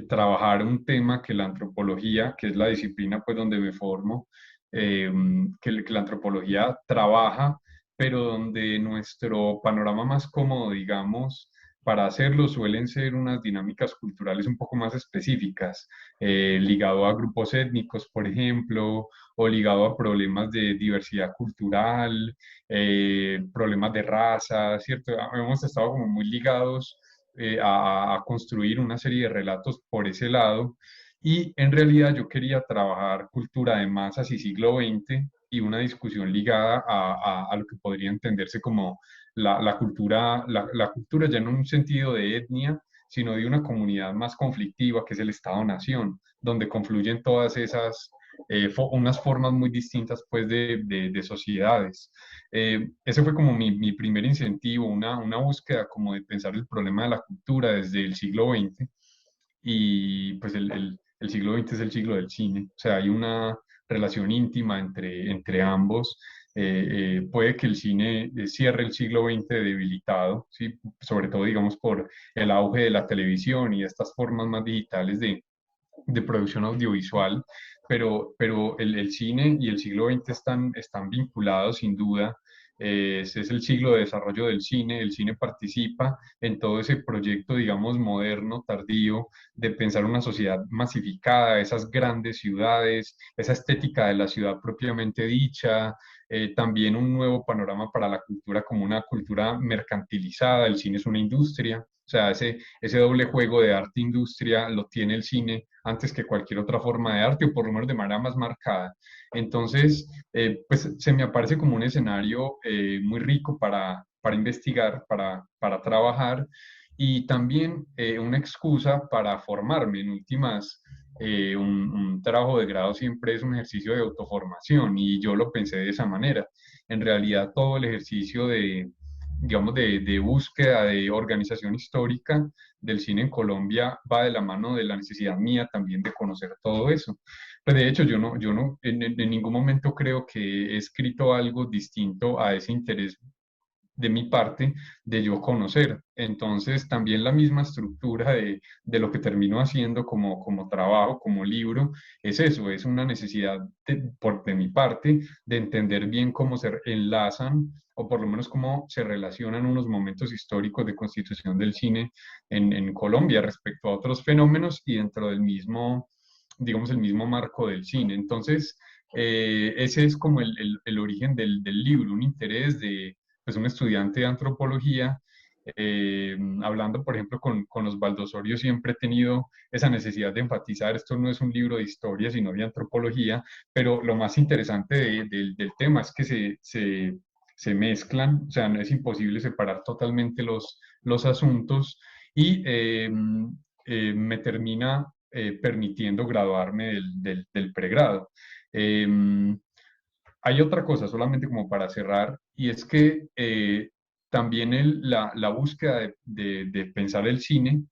trabajar un tema que la antropología, que es la disciplina pues donde me formo, eh, que la antropología trabaja, pero donde nuestro panorama más cómodo, digamos, para hacerlo suelen ser unas dinámicas culturales un poco más específicas, ligado a grupos étnicos, por ejemplo, o ligado a problemas de diversidad cultural, problemas de raza, ¿cierto? Hemos estado como muy ligados a construir una serie de relatos por ese lado. Y en realidad yo quería trabajar cultura de masas y siglo XX y una discusión ligada a lo que podría entenderse como la cultura ya no en un sentido de etnia, sino de una comunidad más conflictiva que es el Estado-Nación, donde confluyen todas esas, unas formas muy distintas pues de sociedades. Ese fue como mi primer incentivo, una búsqueda como de pensar el problema de la cultura desde el siglo XX y pues el siglo XX es el siglo del cine, o sea, hay una relación íntima entre ambos. Puede que el cine cierre el siglo XX debilitado, ¿sí? Sobre todo, digamos, por el auge de la televisión y estas formas más digitales de producción audiovisual, pero el cine y el siglo XX están vinculados sin duda. Ese es el siglo de desarrollo del cine. El cine participa en todo ese proyecto, digamos, moderno, tardío, de pensar una sociedad masificada, esas grandes ciudades, esa estética de la ciudad propiamente dicha, también un nuevo panorama para la cultura como una cultura mercantilizada. El cine es una industria, o sea, ese doble juego de arte-industria lo tiene el cine antes que cualquier otra forma de arte, o por lo menos de manera más marcada. Entonces, pues se me aparece como un escenario muy rico para investigar, para trabajar, y también una excusa para formarme. En últimas, un trabajo de grado siempre es un ejercicio de autoformación, y yo lo pensé de esa manera. En realidad, todo el ejercicio digamos, de búsqueda de organización histórica del cine en Colombia va de la mano de la necesidad mía también de conocer todo eso. Pues de hecho, yo no en ningún momento creo que he escrito algo distinto a ese interés de mi parte de yo conocer. Entonces, también la misma estructura de lo que termino haciendo como trabajo, como libro, es eso, es una necesidad de mi parte de entender bien cómo se enlazan o por lo menos cómo se relacionan unos momentos históricos de constitución del cine en Colombia respecto a otros fenómenos y dentro del mismo, digamos, el mismo marco del cine. Entonces, ese es como el origen del libro, un interés de pues, un estudiante de antropología. Hablando, por ejemplo, con Osvaldo Osorio, siempre he tenido esa necesidad de enfatizar, esto no es un libro de historia, sino de antropología, pero lo más interesante del tema es que se mezclan, o sea, no es imposible separar totalmente los asuntos y me termina permitiendo graduarme del pregrado. Em, Hay otra cosa, solamente como para cerrar, y es que también la búsqueda de pensar el cine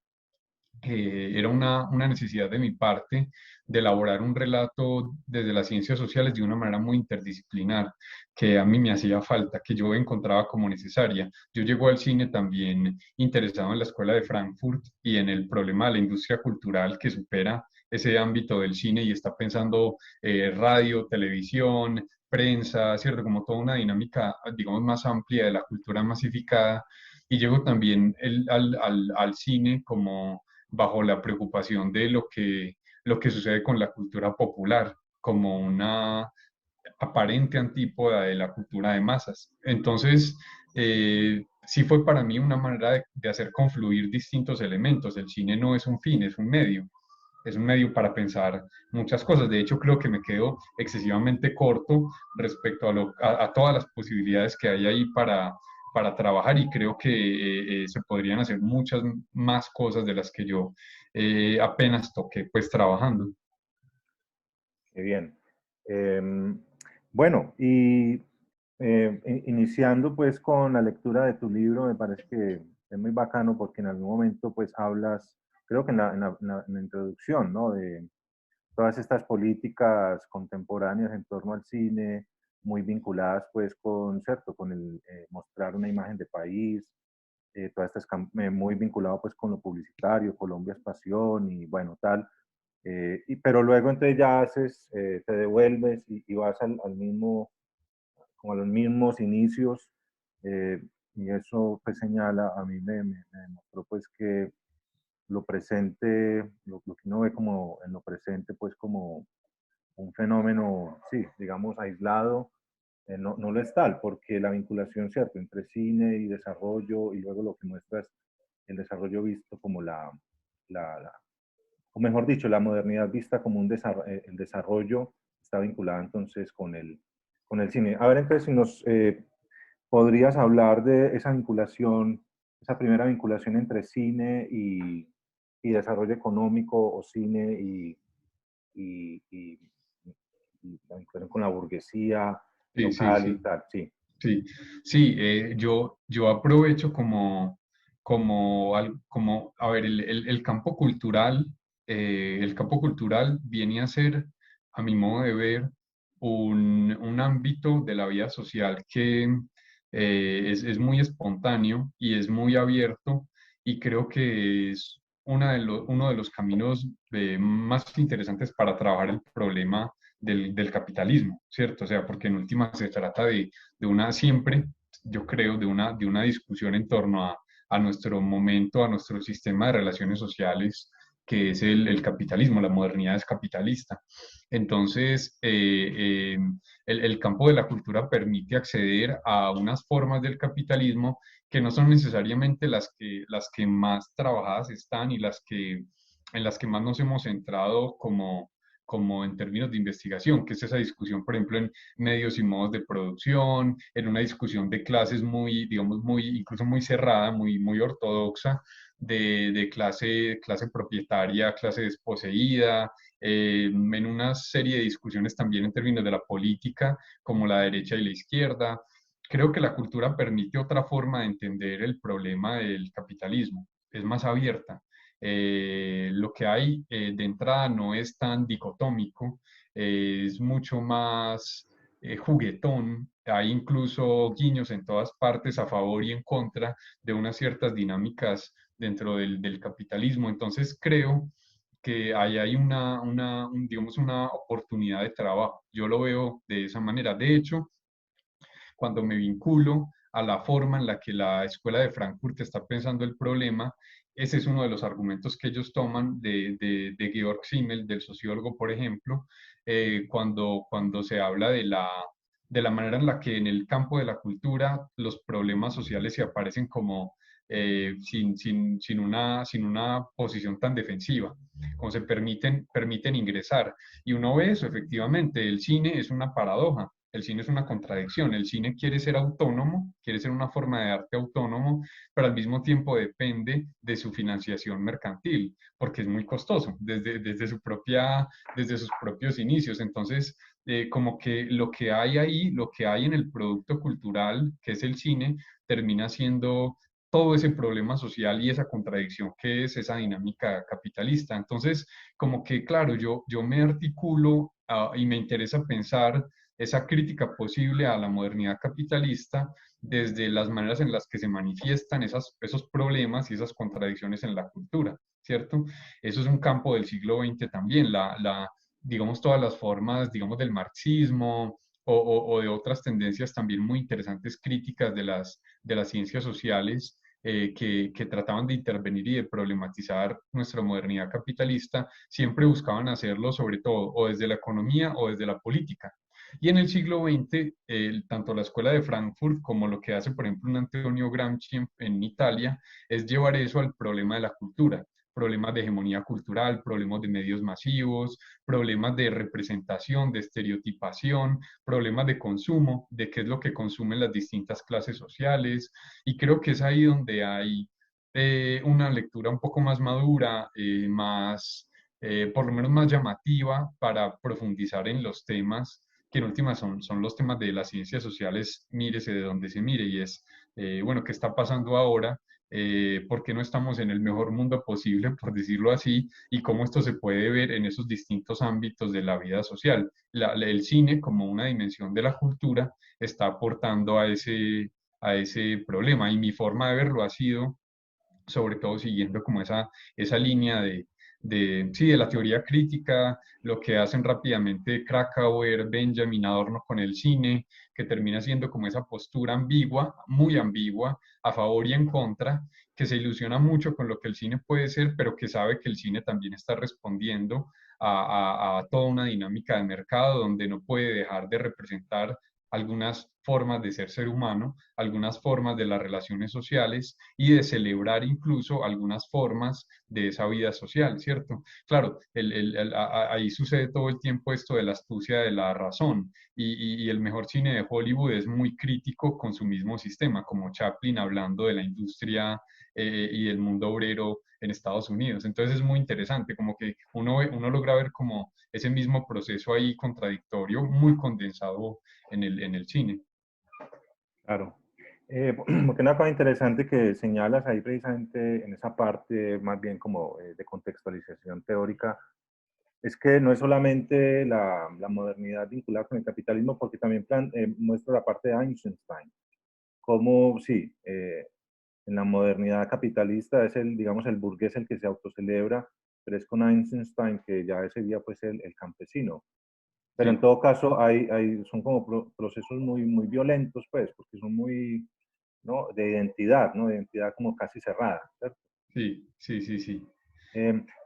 era una necesidad de mi parte de elaborar un relato desde las ciencias sociales de una manera muy interdisciplinar, que a mí me hacía falta, que yo encontraba como necesaria. Yo llego al cine también interesado en la Escuela de Frankfurt y en el problema de la industria cultural que supera ese ámbito del cine y está pensando radio, televisión, prensa, ¿cierto? Como toda una dinámica, digamos, más amplia de la cultura masificada. Y llego también al cine como bajo la preocupación de lo que sucede con la cultura popular, como una aparente antípoda de la cultura de masas. Entonces, sí fue para mí una manera de hacer confluir distintos elementos. El cine no es un fin, es un medio para pensar muchas cosas. De hecho, creo que me quedo excesivamente corto respecto a todas las posibilidades que hay ahí para trabajar, y creo que se podrían hacer muchas más cosas de las que yo apenas toqué pues trabajando. Qué bien. Bueno, y iniciando pues con la lectura de tu libro, me parece que es muy bacano porque en algún momento pues hablas, creo que en la introducción, ¿no? De todas estas políticas contemporáneas en torno al cine, muy vinculadas pues con, ¿cierto? Con el mostrar una imagen de país, todas estas muy vinculado pues con lo publicitario, Colombia es pasión y bueno, tal. Pero luego entonces ya haces, te devuelves y vas al mismo, como a los mismos inicios, eh, y eso pues señala, a mí me demostró pues que lo presente, lo que uno ve como en lo presente pues como un fenómeno, sí, digamos aislado, no lo es tal, porque la vinculación, ¿cierto?, entre cine y desarrollo, y luego lo que muestra es el desarrollo visto como la o mejor dicho, la modernidad vista como el desarrollo está vinculada entonces con el cine. A ver, entonces, si nos podrías hablar de esa vinculación, esa primera vinculación entre cine y desarrollo económico, o cine y, y, y la vinculación con la burguesía Sí, sí, local y sí. tal, sí. Sí, sí, yo aprovecho como, a ver, el campo cultural viene a ser, a mi modo de ver, un ámbito de la vida social que es muy espontáneo y es muy abierto y creo que es uno de los caminos más interesantes para trabajar el problema del capitalismo, ¿cierto? O sea, porque en última se trata de una siempre, yo creo, de una discusión en torno a nuestro momento, a nuestro sistema de relaciones sociales, que es el capitalismo, la modernidad es capitalista. Entonces, el campo de la cultura permite acceder a unas formas del capitalismo que no son necesariamente las que más trabajadas están y en las que más nos hemos centrado como en términos de investigación, que es esa discusión, por ejemplo, en medios y modos de producción, en una discusión de clases muy, digamos, incluso muy cerrada, muy ortodoxa, de clase propietaria, clase desposeída, en una serie de discusiones también en términos de la política, como la derecha y la izquierda. Creo que la cultura permite otra forma de entender el problema del capitalismo, es más abierta. Lo que hay de entrada no es tan dicotómico, es mucho más juguetón. Hay incluso guiños en todas partes a favor y en contra de unas ciertas dinámicas dentro del capitalismo. Entonces creo que ahí hay digamos, una oportunidad de trabajo. Yo lo veo de esa manera. De hecho, cuando me vinculo a la forma en la que la Escuela de Frankfurt está pensando el problema, ese es uno de los argumentos que ellos toman de Georg Simmel, del sociólogo, por ejemplo, cuando se habla de la manera en la que en el campo de la cultura los problemas sociales se aparecen como sin una posición tan defensiva, como se permiten ingresar. Y uno ve eso, efectivamente, el cine es una paradoja. El cine es una contradicción. El cine quiere ser autónomo, quiere ser una forma de arte autónomo, pero al mismo tiempo depende de su financiación mercantil, porque es muy costoso desde sus propios inicios. Entonces, como que lo que hay ahí, lo que hay en el producto cultural, que es el cine, termina siendo todo ese problema social y esa contradicción que es esa dinámica capitalista. Entonces, como que, claro, yo me articulo y me interesa pensar esa crítica posible a la modernidad capitalista desde las maneras en las que se manifiestan esos problemas y esas contradicciones en la cultura, ¿cierto? Eso es un campo del siglo XX también, digamos, todas las formas, digamos, del marxismo o de otras tendencias también muy interesantes críticas de las ciencias sociales. Que trataban de intervenir y de problematizar nuestra modernidad capitalista, siempre buscaban hacerlo sobre todo o desde la economía o desde la política. Y en el siglo XX, tanto la Escuela de Frankfurt como lo que hace, por ejemplo, un Antonio Gramsci en Italia, es llevar eso al problema de la cultura, problemas de hegemonía cultural, problemas de medios masivos, problemas de representación, de estereotipación, problemas de consumo, de qué es lo que consumen las distintas clases sociales. Y creo que es ahí donde hay una lectura un poco más madura, por lo menos más llamativa para profundizar en los temas que en última son los temas de las ciencias sociales, mírese de donde se mire, y es, bueno, ¿qué está pasando ahora? ¿Por qué no estamos en el mejor mundo posible, por decirlo así? Y cómo esto se puede ver en esos distintos ámbitos de la vida social. El cine, como una dimensión de la cultura, está aportando a ese problema. Y mi forma de verlo ha sido sobre todo siguiendo como esa línea sí, de la teoría crítica, lo que hacen rápidamente Krakauer, Benjamin, Adorno con el cine, que termina siendo como esa postura ambigua, muy ambigua, a favor y en contra, que se ilusiona mucho con lo que el cine puede ser, pero que sabe que el cine también está respondiendo a toda una dinámica de mercado donde no puede dejar de representar algunas formas de ser humano, algunas formas de las relaciones sociales y de celebrar incluso algunas formas de esa vida social, ¿cierto? Claro, ahí sucede todo el tiempo esto de la astucia de la razón y el mejor cine de Hollywood es muy crítico con su mismo sistema, como Chaplin hablando de la industria y del mundo obrero en Estados Unidos. Entonces es muy interesante, como que uno logra ver como ese mismo proceso ahí contradictorio, muy condensado en el cine. Claro. Porque una cosa interesante que señalas ahí precisamente en esa parte más bien como de contextualización teórica es que no es solamente la modernidad vinculada con el capitalismo, porque también muestra la parte de Einstein, como sí, en la modernidad capitalista es digamos, el burgués el que se autocelebra, pero es con Einstein que ya ese día pues el campesino. Pero en Sí, todo caso son como procesos muy violentos, pues, porque son muy, ¿no? De identidad, ¿no? De identidad como casi cerrada, ¿cierto? sí, sí, sí, sí.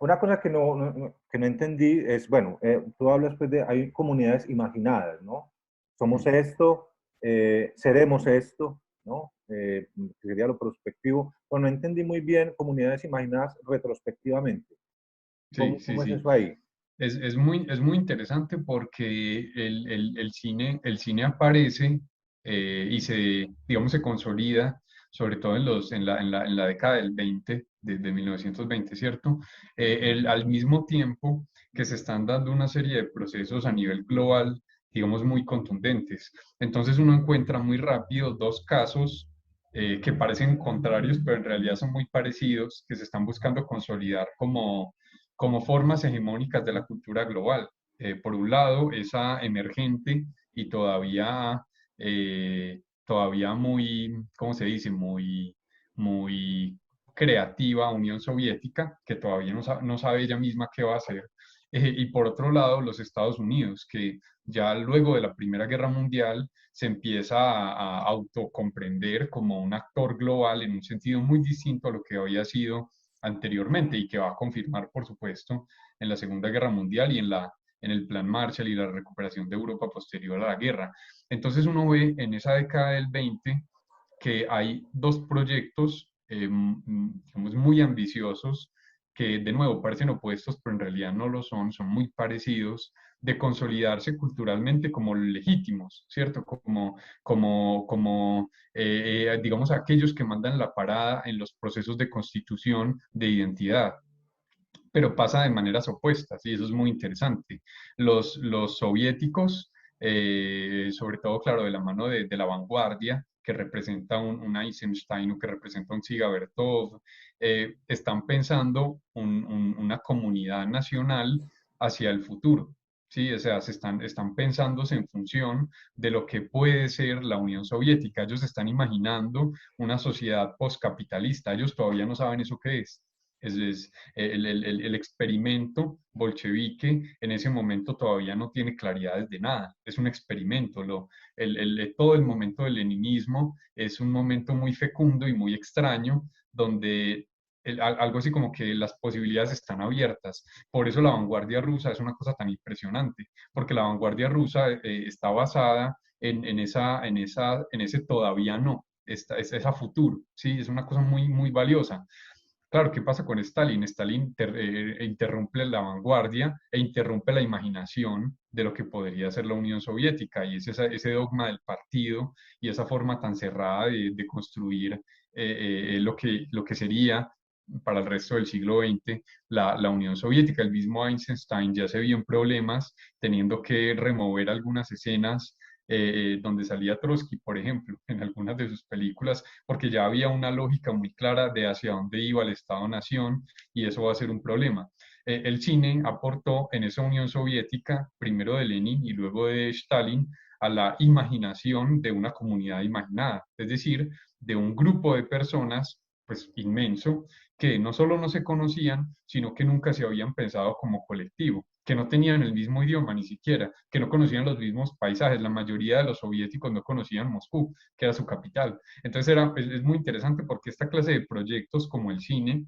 Una cosa que no entendí es, bueno, tú hablas pues de, hay comunidades imaginadas, ¿no? Somos Mm. esto, seremos esto, ¿no? Que sería lo prospectivo. Bueno, no entendí muy bien comunidades imaginadas retrospectivamente. Sí, sí, Cómo es sí. eso ahí? Es muy interesante porque el cine aparece digamos, se consolida, sobre todo en la década del 20, de 1920, ¿cierto? Al mismo tiempo que se están dando una serie de procesos a nivel global, digamos, muy contundentes. Entonces uno encuentra muy rápido dos casos que parecen contrarios, pero en realidad son muy parecidos, que se están buscando consolidar como formas hegemónicas de la cultura global. Por un lado, esa emergente y todavía muy, ¿cómo se dice? Muy creativa Unión Soviética, que todavía no sabe ella misma qué va a hacer. Y por otro lado, los Estados Unidos, que ya luego de la Primera Guerra Mundial se empieza a autocomprender como un actor global en un sentido muy distinto a lo que había sido anteriormente y que va a confirmar, por supuesto, en la Segunda Guerra Mundial y en el Plan Marshall y la recuperación de Europa posterior a la guerra. Entonces uno ve en esa década del 20 que hay dos proyectos digamos, muy ambiciosos que de nuevo parecen opuestos, pero en realidad no lo son muy parecidos, de consolidarse culturalmente como legítimos, ¿cierto? Digamos, aquellos que mandan la parada en los procesos de constitución de identidad, pero pasa de maneras opuestas y eso es muy interesante. Los soviéticos, sobre todo, claro, de la mano de la vanguardia, que representa un Eisenstein o que representa un Siga Bertov, están pensando una comunidad nacional hacia el futuro. Sí, o sea, están pensándose en función de lo que puede ser la Unión Soviética. Ellos están imaginando una sociedad postcapitalista. Ellos todavía no saben eso qué es. El experimento bolchevique en ese momento todavía no tiene claridades de nada, es un experimento. Todo el momento del leninismo es un momento muy fecundo y muy extraño, donde algo así como que las posibilidades están abiertas. Por eso la vanguardia rusa es una cosa tan impresionante, porque la vanguardia rusa está basada en ese todavía no. Es a futuro, ¿sí? Es una cosa muy valiosa. Claro, ¿qué pasa con Stalin? Stalin interrumpe la vanguardia e interrumpe la imaginación de lo que podría ser la Unión Soviética y es ese dogma del partido y esa forma tan cerrada de construir lo que sería para el resto del siglo XX la Unión Soviética. El mismo Einstein ya se vio en problemas teniendo que remover algunas escenas donde salía Trotsky, por ejemplo, en algunas de sus películas, porque ya había una lógica muy clara de hacia dónde iba el Estado-Nación y eso va a ser un problema. El cine aportó en esa Unión Soviética, primero de Lenin y luego de Stalin, a la imaginación de una comunidad imaginada, es decir, de un grupo de personas, pues inmenso, que no solo no se conocían, sino que nunca se habían pensado como colectivo, que no tenían el mismo idioma ni siquiera, que no conocían los mismos paisajes. La mayoría de los soviéticos no conocían Moscú, que era su capital. Entonces es muy interesante porque esta clase de proyectos como el cine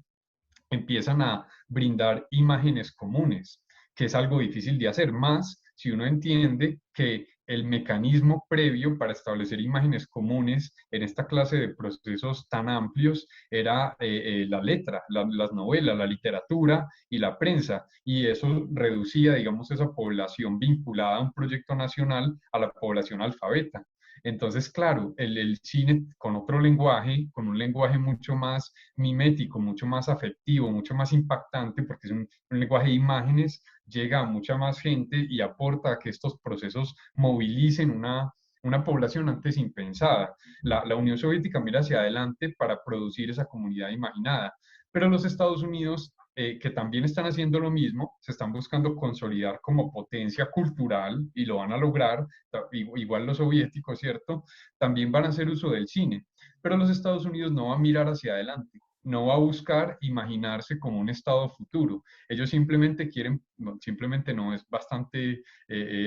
empiezan a brindar imágenes comunes, que es algo difícil de hacer, más si uno entiende que el mecanismo previo para establecer imágenes comunes en esta clase de procesos tan amplios era la letra, las novelas, la literatura y la prensa, y eso reducía, digamos, esa población vinculada a un proyecto nacional a la población alfabeta. Entonces, claro, el cine con otro lenguaje, con un lenguaje mucho más mimético, mucho más afectivo, mucho más impactante, porque es un lenguaje de imágenes, llega a mucha más gente y aporta a que estos procesos movilicen una población antes impensada. La Unión Soviética mira hacia adelante para producir esa comunidad imaginada, pero los Estados Unidos, que también están haciendo lo mismo, se están buscando consolidar como potencia cultural y lo van a lograr, igual los soviéticos, ¿cierto? También van a hacer uso del cine, pero los Estados Unidos no va a mirar hacia adelante, no va a buscar imaginarse como un estado futuro. Ellos simplemente quieren, no, simplemente no, es bastante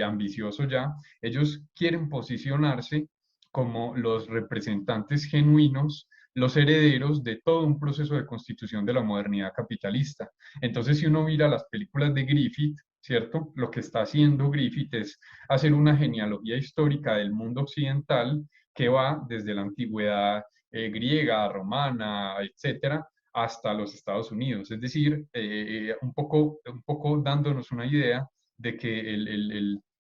ambicioso ya, ellos quieren posicionarse como los representantes genuinos, los herederos de todo un proceso de constitución de la modernidad capitalista. Entonces, si uno mira las películas de Griffith, ¿cierto? Lo que está haciendo Griffith es hacer una genealogía histórica del mundo occidental que va desde la antigüedad griega, romana, etcétera, hasta los Estados Unidos. Es decir, un poco dándonos una idea de que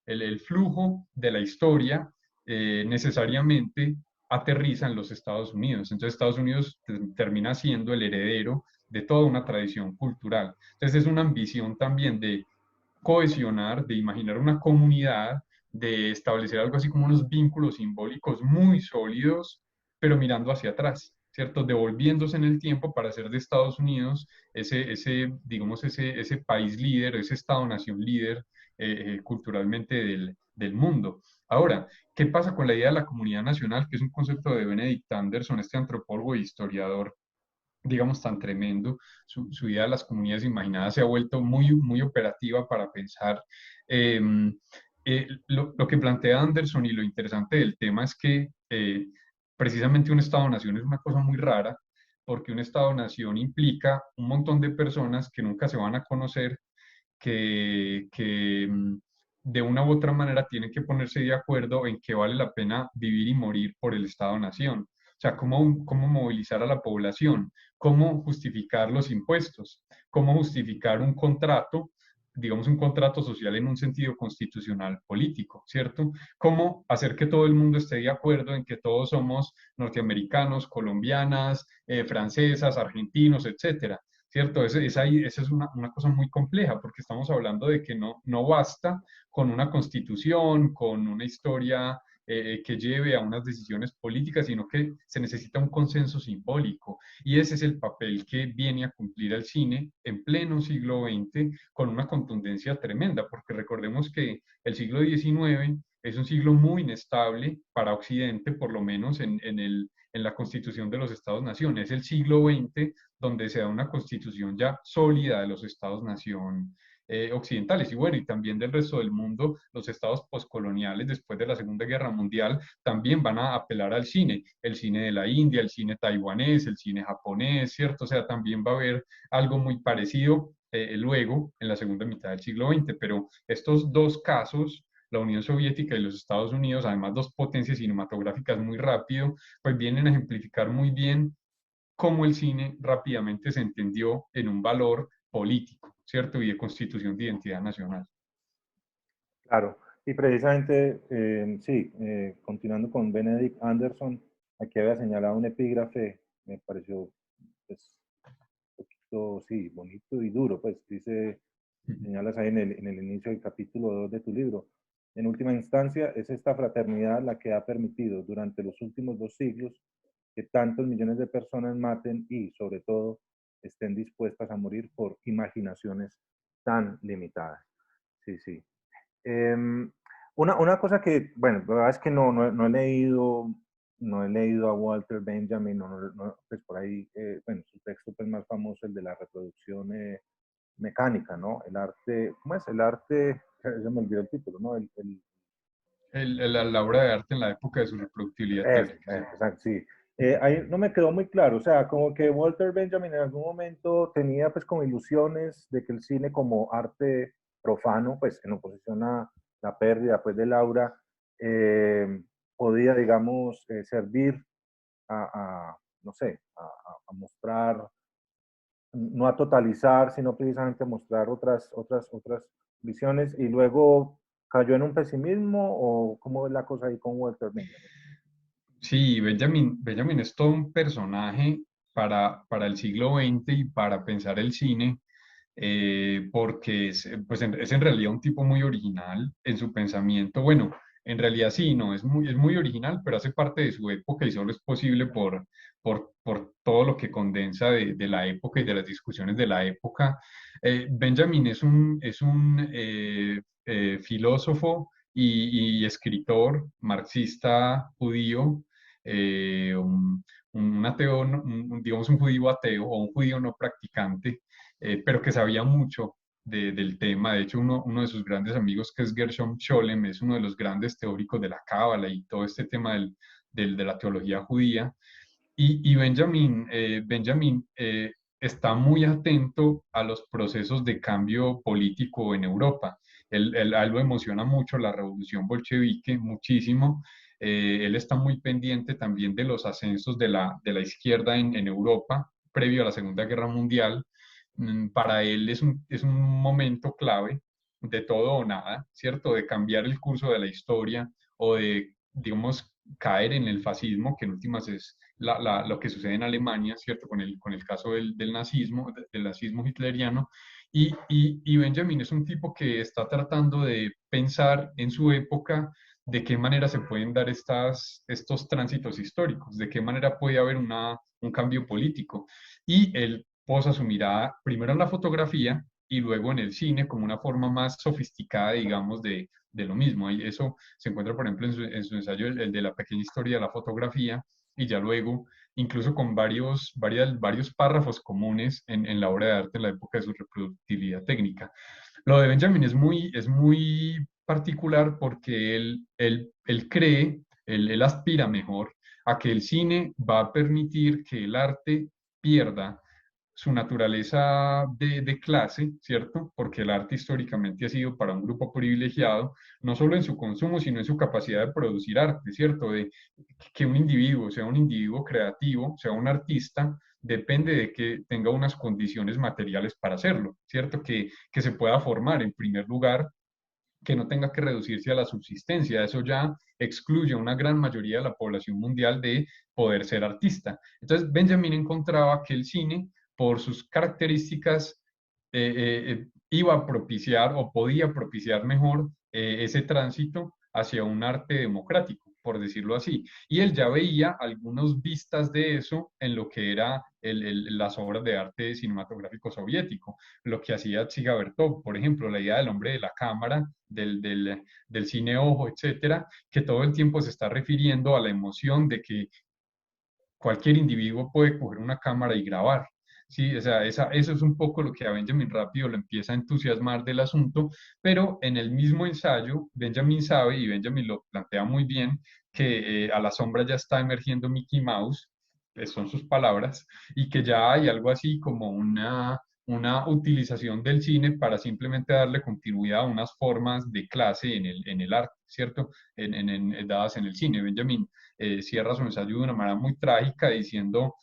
el flujo de la historia necesariamente aterriza en los Estados Unidos. Entonces Estados Unidos termina siendo el heredero de toda una tradición cultural. Entonces es una ambición también de cohesionar, de imaginar una comunidad, de establecer algo así como unos vínculos simbólicos muy sólidos, pero mirando hacia atrás, ¿cierto? Devolviéndose en el tiempo para hacer de Estados Unidos digamos, ese país líder, ese Estado-nación líder culturalmente del mundo. Ahora, ¿qué pasa con la idea de la comunidad nacional, que es un concepto de Benedict Anderson, este antropólogo e historiador, digamos, tan tremendo? Su idea de las comunidades imaginadas se ha vuelto muy, muy operativa para pensar. eh, lo que plantea Anderson y lo interesante del tema es que precisamente un Estado-nación es una cosa muy rara, porque un Estado-nación implica un montón de personas que nunca se van a conocer, que de una u otra manera tienen que ponerse de acuerdo en que vale la pena vivir y morir por el Estado-nación. O sea, cómo movilizar a la población, cómo justificar los impuestos, cómo justificar un contrato, digamos un contrato social en un sentido constitucional político, ¿cierto? Cómo hacer que todo el mundo esté de acuerdo en que todos somos norteamericanos, colombianas, francesas, argentinos, etcétera. ¿Cierto? Esa es una cosa muy compleja porque estamos hablando de que no basta con una constitución, con una historia que lleve a unas decisiones políticas, sino que se necesita un consenso simbólico. Y ese es el papel que viene a cumplir el cine en pleno siglo XX con una contundencia tremenda, porque recordemos que el siglo XIX es un siglo muy inestable para Occidente, por lo menos en la constitución de los Estados-Nación. Es el siglo XX donde se da una constitución ya sólida de los estados-nación occidentales y bueno, y también del resto del mundo. Los estados postcoloniales después de la Segunda Guerra Mundial también van a apelar al cine, el cine de la India, el cine taiwanés, el cine japonés, ¿cierto? O sea, también va a haber algo muy parecido luego en la segunda mitad del siglo XX, pero estos dos casos, la Unión Soviética y los Estados Unidos, además dos potencias cinematográficas muy rápido, pues vienen a ejemplificar muy bien cómo el cine rápidamente se entendió en un valor político, ¿cierto? Y de constitución de identidad nacional. Claro, y precisamente, sí, continuando con Benedict Anderson, aquí había señalado un epígrafe, me pareció pues, un poquito, sí, bonito y duro, pues dice, señalas ahí en el inicio del capítulo 2 de tu libro, En última instancia, es esta fraternidad la que ha permitido durante los últimos 2 siglos que tantos millones de personas maten y, sobre todo, estén dispuestas a morir por imaginaciones tan limitadas. Sí, sí. Una cosa que, bueno, la verdad es que no he leído, no he leído a Walter Benjamin, pues por ahí, bueno, su texto pues más famoso, el de la reproducción mecánica, ¿no? El arte, ¿cómo es? El arte, ya me olvidó el título, ¿no? La obra de arte en la época de su reproductibilidad técnica, sí. Exacto, sí. Ahí no me quedó muy claro, o sea, como que Walter Benjamin en algún momento tenía pues como ilusiones de que el cine como arte profano, pues en oposición a la pérdida pues de Laura, eh, podía, digamos, servir no sé, a mostrar, no a totalizar, sino precisamente a mostrar otras visiones, y luego cayó en un pesimismo, o cómo es la cosa ahí con Walter Benjamin. Sí, Benjamin es todo un personaje para el siglo XX y para pensar el cine, porque pues es en realidad un tipo muy original en su pensamiento. Bueno, en realidad sí, no, es muy original, pero hace parte de su época y solo es posible por todo lo que condensa de la época y de las discusiones de la época. Benjamin es un filósofo y escritor marxista judío, un ateo, digamos un judío ateo o un judío no practicante, pero que sabía mucho del tema. De hecho, uno de sus grandes amigos, que es Gershom Scholem, es uno de los grandes teóricos de la Cábala y todo este tema de la teología judía. Y Benjamin está muy atento a los procesos de cambio político en Europa. A él lo emociona mucho la revolución bolchevique, muchísimo. Él está muy pendiente también de los ascensos de la izquierda en Europa, previo a la Segunda Guerra Mundial. Para él es un momento clave de todo o nada, ¿cierto? De cambiar el curso de la historia o de, digamos, caer en el fascismo, que en últimas es lo que sucede en Alemania, ¿cierto? Con el caso del nazismo, del nazismo hitleriano. Y Benjamin es un tipo que está tratando de pensar en su época de qué manera se pueden dar estos tránsitos históricos, de qué manera puede haber un cambio político. Y él posa su mirada primero en la fotografía y luego en el cine como una forma más sofisticada, digamos, de lo mismo. Y eso se encuentra, por ejemplo, en su ensayo, el de la pequeña historia de la fotografía, y ya luego, incluso con varios párrafos comunes en la obra de arte en la época de su reproductibilidad técnica. Lo de Benjamin es muy particular porque él cree, él aspira mejor a que el cine va a permitir que el arte pierda su naturaleza de clase, ¿cierto? Porque el arte históricamente ha sido para un grupo privilegiado, no solo en su consumo, sino en su capacidad de producir arte, ¿cierto? De que un individuo sea un individuo creativo, sea un artista, depende de que tenga unas condiciones materiales para hacerlo, ¿cierto? Que se pueda formar en primer lugar, que no tenga que reducirse a la subsistencia. Eso ya excluye a una gran mayoría de la población mundial de poder ser artista. Entonces, Benjamin encontraba que el cine, por sus características, iba a propiciar o podía propiciar mejor ese tránsito hacia un arte democrático, por decirlo así. Y él ya veía algunas vistas de eso en lo que era las obras de arte cinematográfico soviético, lo que hacía Chiga Bertov, por ejemplo, la idea del hombre de la cámara, del cine ojo, etcétera, que todo el tiempo se está refiriendo a la emoción de que cualquier individuo puede coger una cámara y grabar. Sí, o sea, eso es un poco lo que a Benjamin rápido lo empieza a entusiasmar del asunto, pero en el mismo ensayo, Benjamin sabe, y Benjamin lo plantea muy bien, que a la sombra ya está emergiendo Mickey Mouse, son sus palabras, y que ya hay algo así como una utilización del cine para simplemente darle continuidad a unas formas de clase en el arte, ¿cierto? Dadas en el cine. Benjamin cierra su ensayo de una manera muy trágica diciendo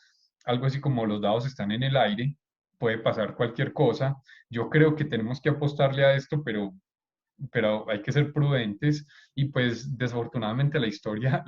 algo así como los dados están en el aire, puede pasar cualquier cosa. Yo creo que tenemos que apostarle a esto, pero hay que ser prudentes y pues desafortunadamente la historia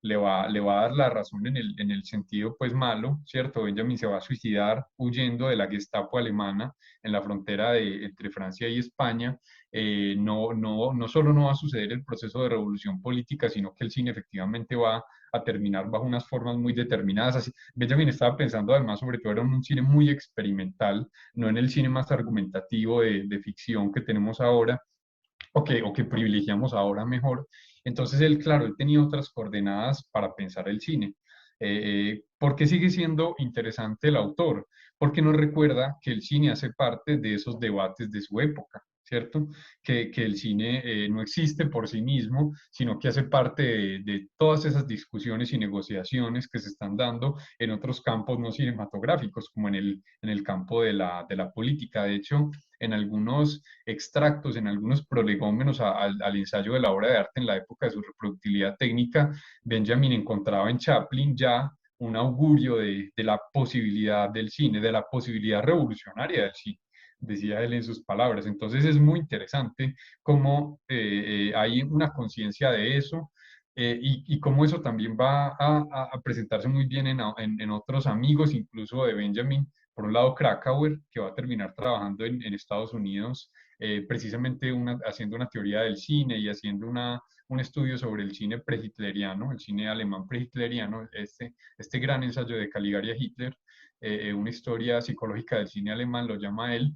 le va a dar la razón en el sentido pues malo, ¿cierto? Benjamin se va a suicidar huyendo de la Gestapo alemana en la frontera entre Francia y España. No solo no va a suceder el proceso de revolución política, sino que el cine efectivamente va a terminar bajo unas formas muy determinadas. Así, Benjamin estaba pensando además sobre todo era un cine muy experimental, no en el cine más argumentativo de ficción que tenemos ahora, o que privilegiamos ahora mejor. Entonces él, claro, él tenía otras coordenadas para pensar el cine. ¿Por qué sigue siendo interesante el autor? Porque nos recuerda que el cine hace parte de esos debates de su época, ¿cierto? Que el cine no existe por sí mismo, sino que hace parte de todas esas discusiones y negociaciones que se están dando en otros campos no cinematográficos, como en el campo de la política. De hecho, en algunos extractos, en algunos prolegómenos al ensayo de la obra de arte en la época de su reproductibilidad técnica, Benjamin encontraba en Chaplin ya un augurio de la posibilidad del cine, de la posibilidad revolucionaria del cine, decía él en sus palabras. Entonces es muy interesante cómo hay una conciencia de eso. Y cómo eso también va a presentarse muy bien en otros amigos, incluso de Benjamin, por un lado Krakauer, que va a terminar trabajando en Estados Unidos, precisamente haciendo una teoría del cine y haciendo un estudio sobre el cine prehitleriano, el cine alemán prehitleriano, este gran ensayo de Caligari a Hitler, una historia psicológica del cine alemán, lo llama él.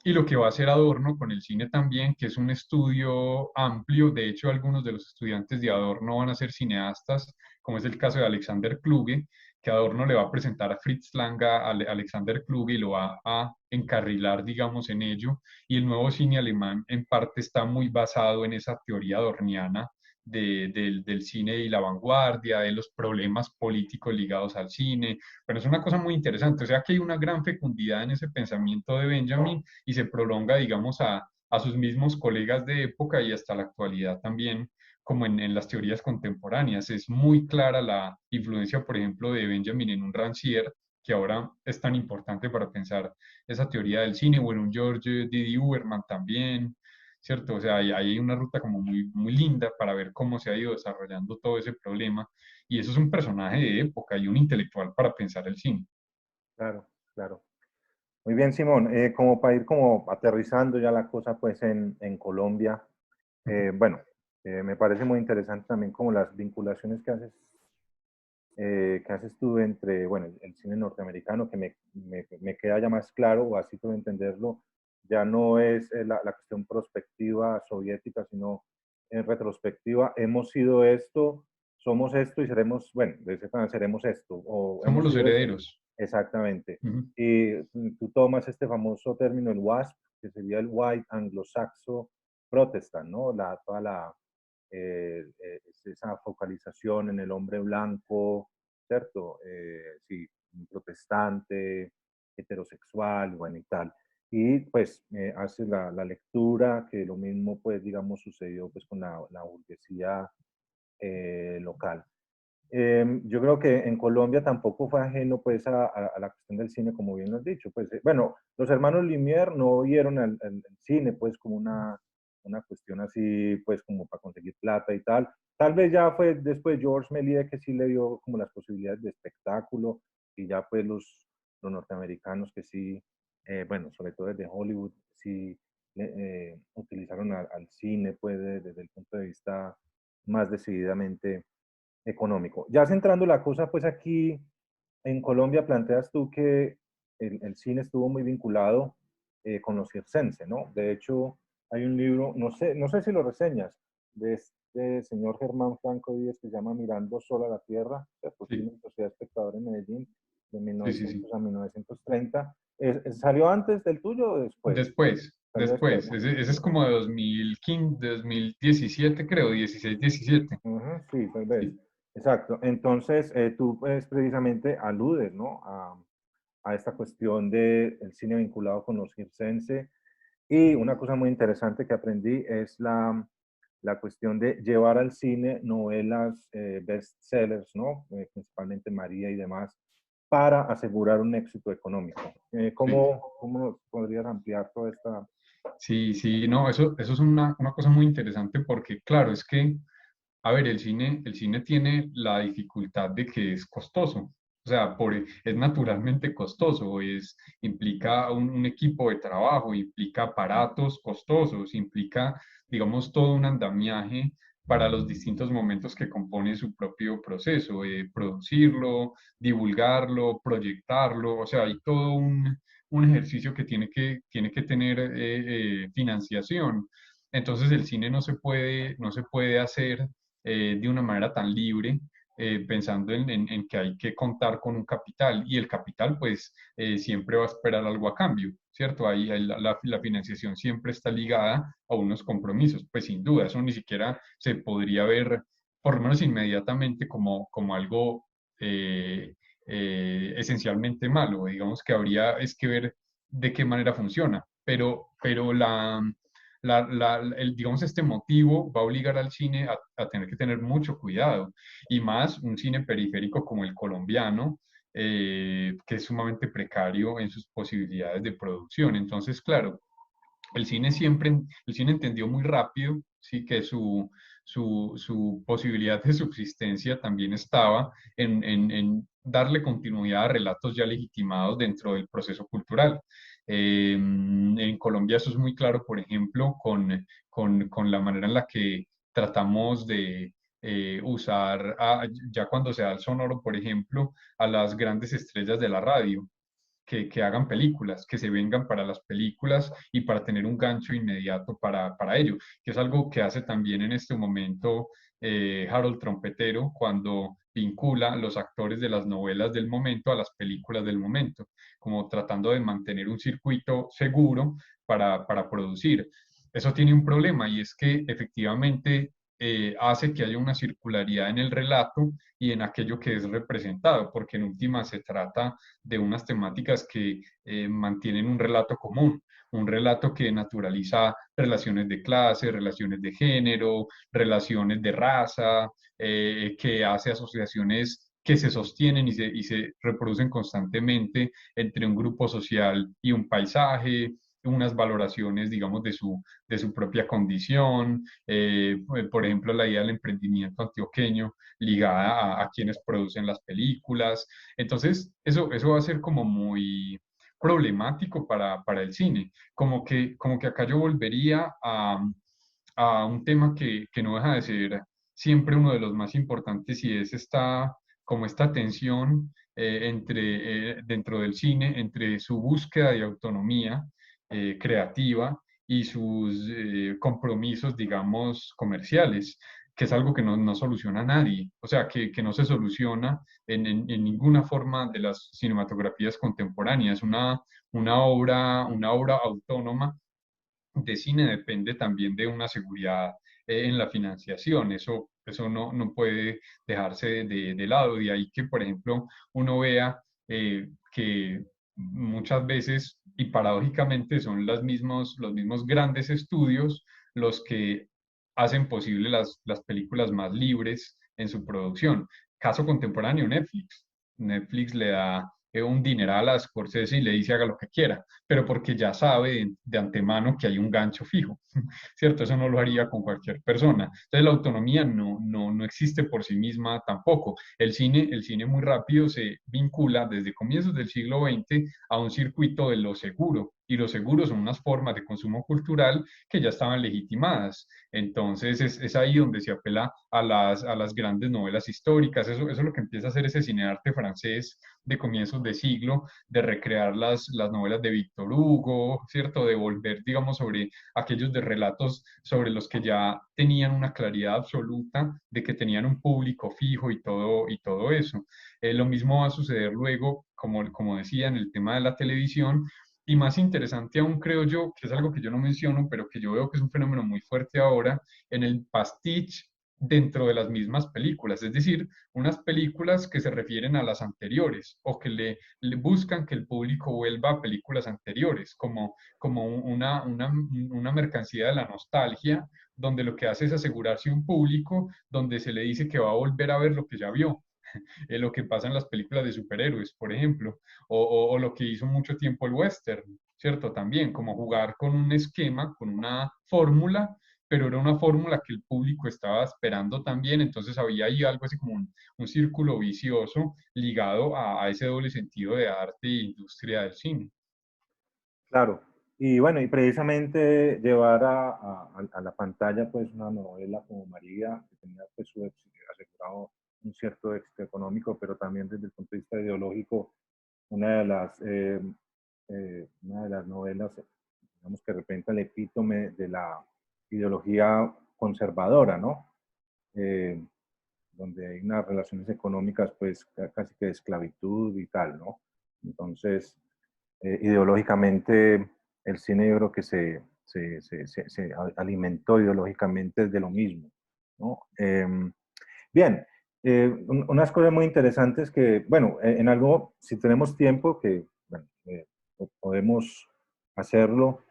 Y lo que va a hacer Adorno con el cine también, que es un estudio amplio. De hecho, algunos de los estudiantes de Adorno van a ser cineastas, como es el caso de Alexander Kluge, que Adorno le va a presentar a Fritz Lang a Alexander Kluge y lo va a encarrilar, digamos, en ello. Y el nuevo cine alemán en parte está muy basado en esa teoría adorniana del cine y la vanguardia, de los problemas políticos ligados al cine. Pero es una cosa muy interesante, o sea que hay una gran fecundidad en ese pensamiento de Benjamin y se prolonga, digamos, a sus mismos colegas de época y hasta la actualidad también, como en las teorías contemporáneas. Es muy clara la influencia, por ejemplo, de Benjamin en un Rancière, que ahora es tan importante para pensar esa teoría del cine, o en un George Didi Uberman también, ¿cierto? O sea, hay una ruta como muy linda para ver cómo se ha ido desarrollando todo ese problema, y eso es un personaje de época y un intelectual para pensar el cine. Claro, claro. Muy bien, Simón. Como para ir como aterrizando ya la cosa pues en Colombia, bueno, me parece muy interesante también como las vinculaciones que haces tú entre, bueno, el cine norteamericano, que me queda ya más claro, o así puedo entenderlo, ya no es la cuestión prospectiva soviética, sino en retrospectiva, hemos sido esto, somos esto y seremos, bueno, de ese plan seremos esto, o Somos hemos los sido esto, herederos. exactamente. Ujú. Y tú tomas este famoso término, el WASP, que sería el White Anglo-Saxon Protestant, ¿no? Toda esa focalización en el hombre blanco, ¿cierto? Sí, protestante, heterosexual, bueno, y tal. Y pues hace la lectura que lo mismo, pues, digamos, sucedió pues con la burguesía local. Yo creo que en Colombia tampoco fue ajeno pues a la cuestión del cine, como bien lo has dicho. Pues, bueno, los hermanos Lumière no vieron el cine pues como una cuestión así pues como para conseguir plata y tal. Tal vez ya fue después Georges Méliès que sí le dio como las posibilidades de espectáculo y ya pues los norteamericanos que sí, bueno, sobre todo desde Hollywood, sí utilizaron al cine pues desde el punto de vista más decididamente económico. Ya centrando la cosa, pues aquí en Colombia planteas tú que el cine estuvo muy vinculado con los circenses, ¿no? De hecho, hay un libro, no sé si lo reseñas, de este señor Germán Franco Díez que se llama Mirando Solo a la Tierra, que fue Sí, film en Sociedad Espectador en Medellín, de sí, sí, sí. 1900 a 1930. ¿Salió antes del tuyo o después? Salió después, Después. ¿no? Ese es como de 2015, de 2017, creo, 16, 17. Ujú, sí, tal vez. Sí. Exacto. Entonces, tú pues, precisamente aludes, ¿no? A esta cuestión del cine vinculado con los circense. Y una cosa muy interesante que aprendí es la cuestión de llevar al cine novelas bestsellers, ¿no? Principalmente María y demás, para asegurar un éxito económico. Sí. ¿Cómo nos podrías ampliar toda esta... Sí, sí, no, eso es una cosa muy interesante porque, claro, es que a ver, el cine tiene la dificultad de que es costoso. O sea, es naturalmente costoso, implica un equipo de trabajo, implica aparatos costosos, implica, digamos, todo un andamiaje para los distintos momentos que compone su propio proceso, producirlo, divulgarlo, proyectarlo, o sea, hay todo un ejercicio que tiene que tener financiación. Entonces el cine no se puede hacer de una manera tan libre, pensando en que hay que contar con un capital y el capital pues siempre va a esperar algo a cambio, ¿cierto? Ahí la financiación siempre está ligada a unos compromisos, pues sin duda, eso ni siquiera se podría ver, por lo menos inmediatamente, como algo eh, esencialmente malo. Digamos que habría es que ver de qué manera funciona, pero digamos, este motivo va a obligar al cine a tener que tener mucho cuidado, y más un cine periférico como el colombiano, que es sumamente precario en sus posibilidades de producción. Entonces, claro, el cine entendió muy rápido, sí, que su posibilidad de subsistencia también estaba en darle continuidad a relatos ya legitimados dentro del proceso cultural. En Colombia eso es muy claro, por ejemplo, con la manera en la que tratamos de usar, ya cuando se da el sonoro, por ejemplo, a las grandes estrellas de la radio que hagan películas, que se vengan para las películas y para tener un gancho inmediato para ello, que es algo que hace también en este momento Harold Trompetero cuando vincula los actores de las novelas del momento a las películas del momento, como tratando de mantener un circuito seguro para producir. Eso tiene un problema y es que efectivamente hace que haya una circularidad en el relato y en aquello que es representado, porque en última se trata de unas temáticas que mantienen un relato común, un relato que naturaliza relaciones de clase, relaciones de género, relaciones de raza, que hace asociaciones que se sostienen y se reproducen constantemente entre un grupo social y un paisaje, unas valoraciones, digamos, de su propia condición, por ejemplo, la idea del emprendimiento antioqueño ligada a quienes producen las películas. Entonces, eso va a ser como muy problemático para el cine, como que acá yo volvería a un tema que no deja de ser siempre uno de los más importantes y es como esta tensión dentro del cine entre su búsqueda de autonomía creativa y sus compromisos, digamos, comerciales, que es algo que no soluciona a nadie, o sea, que no se soluciona en ninguna forma de las cinematografías contemporáneas. Una obra autónoma de cine depende también de una seguridad en la financiación. Eso no puede dejarse de lado. De ahí que, por ejemplo, uno vea que muchas veces y paradójicamente son los mismos grandes estudios los que hacen posible las películas más libres en su producción. Caso contemporáneo, Netflix. Netflix le da un dineral a Scorsese y le dice haga lo que quiera, pero porque ya sabe de antemano que hay un gancho fijo, ¿cierto? Eso no lo haría con cualquier persona. Entonces la autonomía no existe por sí misma tampoco. El cine muy rápido se vincula desde comienzos del siglo XX a un circuito de lo seguro, y los seguros son unas formas de consumo cultural que ya estaban legitimadas. Entonces es ahí donde se apela a las grandes novelas históricas. Eso es lo que empieza a hacer ese cinearte francés de comienzos de siglo, de recrear las novelas de Víctor Hugo, ¿cierto? De volver, digamos, sobre aquellos de relatos sobre los que ya tenían una claridad absoluta de que tenían un público fijo y todo eso. Lo mismo va a suceder luego, como decía, en el tema de la televisión. Y más interesante aún, creo yo, que es algo que yo no menciono, pero que yo veo que es un fenómeno muy fuerte ahora, en el pastiche dentro de las mismas películas, es decir, unas películas que se refieren a las anteriores o que le buscan que el público vuelva a películas anteriores, como una mercancía de la nostalgia, donde lo que hace es asegurarse un público, donde se le dice que va a volver a ver lo que ya vio. Lo que pasa en las películas de superhéroes, por ejemplo, o lo que hizo mucho tiempo el western, ¿cierto? También, como jugar con un esquema, con una fórmula pero era una fórmula que el público estaba esperando también, entonces había ahí algo así como un círculo vicioso ligado a ese doble sentido de arte e industria del cine. Claro. Y bueno, y precisamente llevar a la pantalla pues una novela como María, que tenía pues su éxito, asegurado un cierto éxito económico, pero también desde el punto de vista ideológico, una de las novelas, digamos, que representa el epítome de la ideología conservadora, ¿no? Eh, donde hay unas relaciones económicas pues casi que de esclavitud y tal, ¿no? Entonces, ideológicamente, el cine yo creo que se alimentó ideológicamente de lo mismo, ¿no? Bien, unas cosas muy interesantes que, bueno, en algo, si tenemos tiempo, que bueno, podemos hacerlo,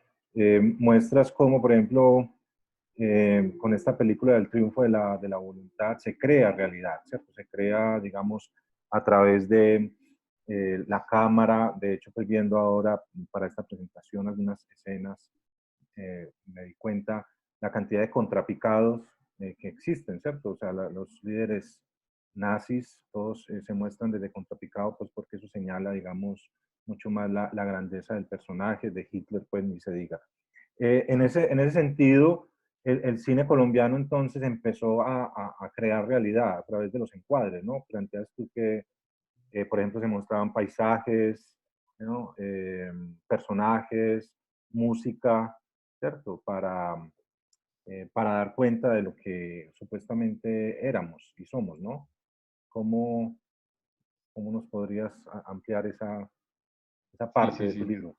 muestras como, por ejemplo, con esta película del triunfo de la voluntad, se crea realidad, ¿cierto? Se crea, digamos, a través de la cámara. De hecho, pues viendo ahora para esta presentación algunas escenas, me di cuenta la cantidad de contrapicados que existen, ¿cierto? O sea, los líderes nazis, todos se muestran desde contrapicado, pues porque eso señala, digamos, mucho más la grandeza del personaje, de Hitler, pues ni se diga. En ese sentido, el cine colombiano entonces empezó a crear realidad a través de los encuadres, ¿no? Planteas tú que, por ejemplo, se mostraban paisajes, ¿no? Personajes, música, ¿cierto? Para dar cuenta de lo que supuestamente éramos y somos, ¿no? ¿Cómo, cómo nos podrías ampliar esa Sí, parte sí, de tu sí. libro?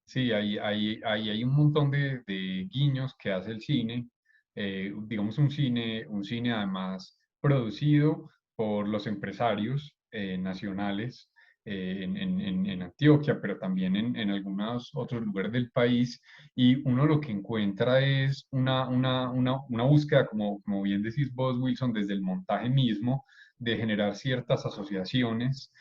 Sí, hay un montón de guiños que hace el cine, digamos un cine además producido por los empresarios nacionales en Antioquia, pero también en algunos otros lugares del país, y uno lo que encuentra es una búsqueda, como bien decís vos, Wilson, desde el montaje mismo, de generar ciertas asociaciones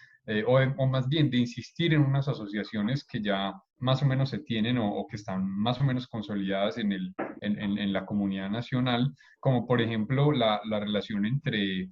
o más bien de insistir en unas asociaciones que ya más o menos se tienen o que están más o menos consolidadas en la comunidad nacional, como por ejemplo la relación entre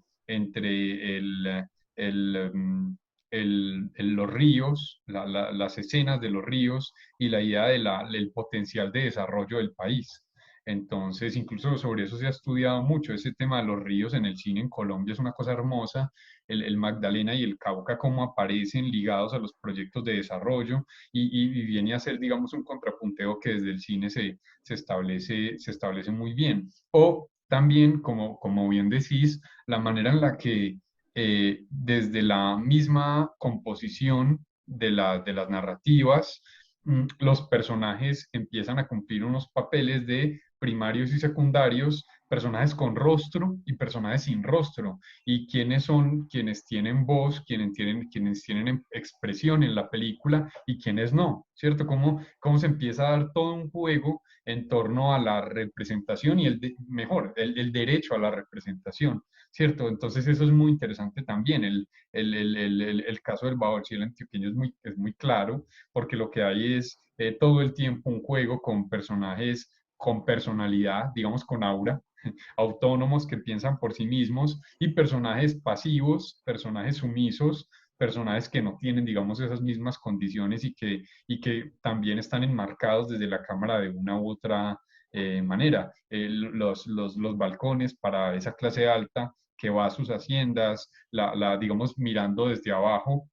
los ríos, las escenas de los ríos y la idea del potencial de desarrollo del país. Entonces, incluso sobre eso se ha estudiado mucho, ese tema de los ríos en el cine en Colombia es una cosa hermosa, el Magdalena y el Cauca, cómo aparecen ligados a los proyectos de desarrollo y viene a ser, digamos, un contrapunteo que desde el cine se establece muy bien. O también, como bien decís, la manera en la que desde la misma composición de las narrativas, los personajes empiezan a cumplir unos papeles de primarios y secundarios, personajes con rostro y personajes sin rostro, y quiénes son quienes tienen voz, quienes tienen expresión en la película y quienes no, ¿cierto? Cómo se empieza a dar todo un juego en torno a la representación y mejor, el derecho a la representación, ¿cierto? Entonces eso es muy interesante también. El caso del Bahochil antioqueño es muy claro, porque lo que hay es todo el tiempo un juego con personajes con personalidad, digamos con aura, autónomos que piensan por sí mismos y personajes pasivos, personajes sumisos, personajes que no tienen, digamos, esas mismas condiciones y que también están enmarcados desde la cámara de una u otra manera. Los balcones para esa clase alta que va a sus haciendas, digamos, mirando desde abajo,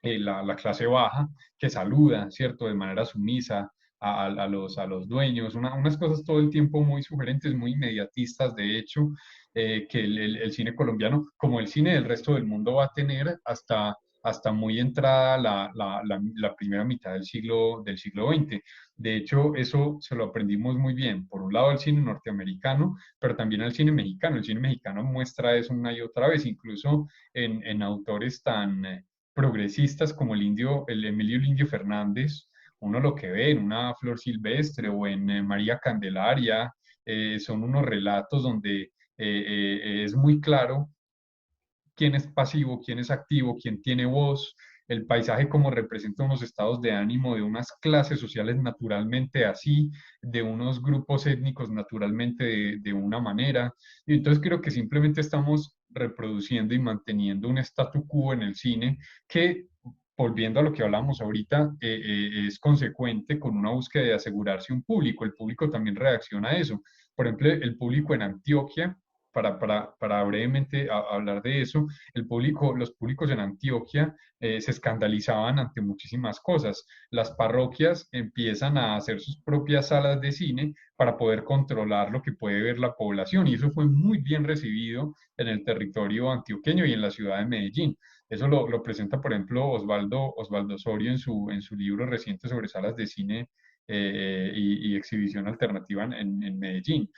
la clase baja que saluda, ¿cierto? De manera sumisa a los dueños, unas cosas todo el tiempo muy sugerentes, muy inmediatistas, de hecho, que el cine colombiano, como el cine del resto del mundo, va a tener hasta muy entrada la primera mitad del siglo XX. De hecho, eso se lo aprendimos muy bien, por un lado al cine norteamericano, pero también al cine mexicano. El cine mexicano muestra eso una y otra vez, incluso en autores tan progresistas como el Emilio el Indio Fernández, uno lo que ve en una Flor Silvestre o en María Candelaria, son unos relatos donde es muy claro quién es pasivo, quién es activo, quién tiene voz, el paisaje como representa unos estados de ánimo de unas clases sociales naturalmente así, de unos grupos étnicos naturalmente de una manera. Y entonces creo que simplemente estamos reproduciendo y manteniendo un statu quo en el cine que, volviendo a lo que hablamos ahorita, es consecuente con una búsqueda de asegurarse un público. El público también reacciona a eso. Por ejemplo, el público en Antioquia, para brevemente hablar de eso, los públicos en Antioquia se escandalizaban ante muchísimas cosas. Las parroquias empiezan a hacer sus propias salas de cine para poder controlar lo que puede ver la población y eso fue muy bien recibido en el territorio antioqueño y en la ciudad de Medellín. Eso lo presenta, por ejemplo, Osvaldo Osorio en su libro reciente sobre salas de cine y exhibición alternativa en Medellín.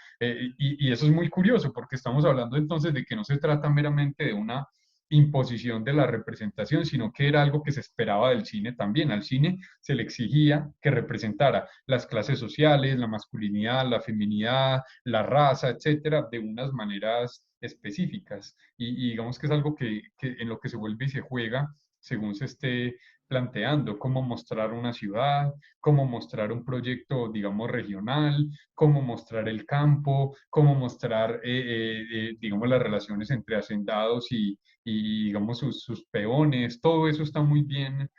Y eso es muy curioso porque estamos hablando entonces de que no se trata meramente de una imposición de la representación, sino que era algo que se esperaba del cine también. Al cine se le exigía que representara las clases sociales, la masculinidad, la feminidad, la raza, etcétera, de unas maneras específicas. Y digamos que es algo que en lo que se vuelve y se juega según se esté planteando, cómo mostrar una ciudad, cómo mostrar un proyecto, digamos, regional, cómo mostrar el campo, cómo mostrar, digamos, las relaciones entre hacendados y digamos, sus peones, todo eso está muy bien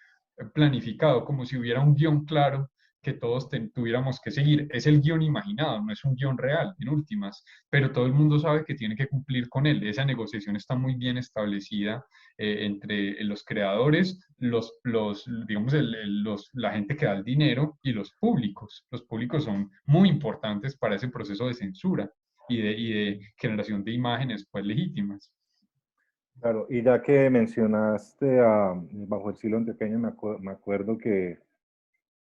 planificado, como si hubiera un guión claro que todos tuviéramos que seguir. Es el guión imaginado, no es un guión real, en últimas, pero todo el mundo sabe que tiene que cumplir con él. Esa negociación está muy bien establecida entre los creadores, digamos, la gente que da el dinero y los públicos. Los públicos son muy importantes para ese proceso de censura y de generación de imágenes pues legítimas. Claro, y ya que mencionaste a Bajo el Cielo Antioqueño, me acuerdo que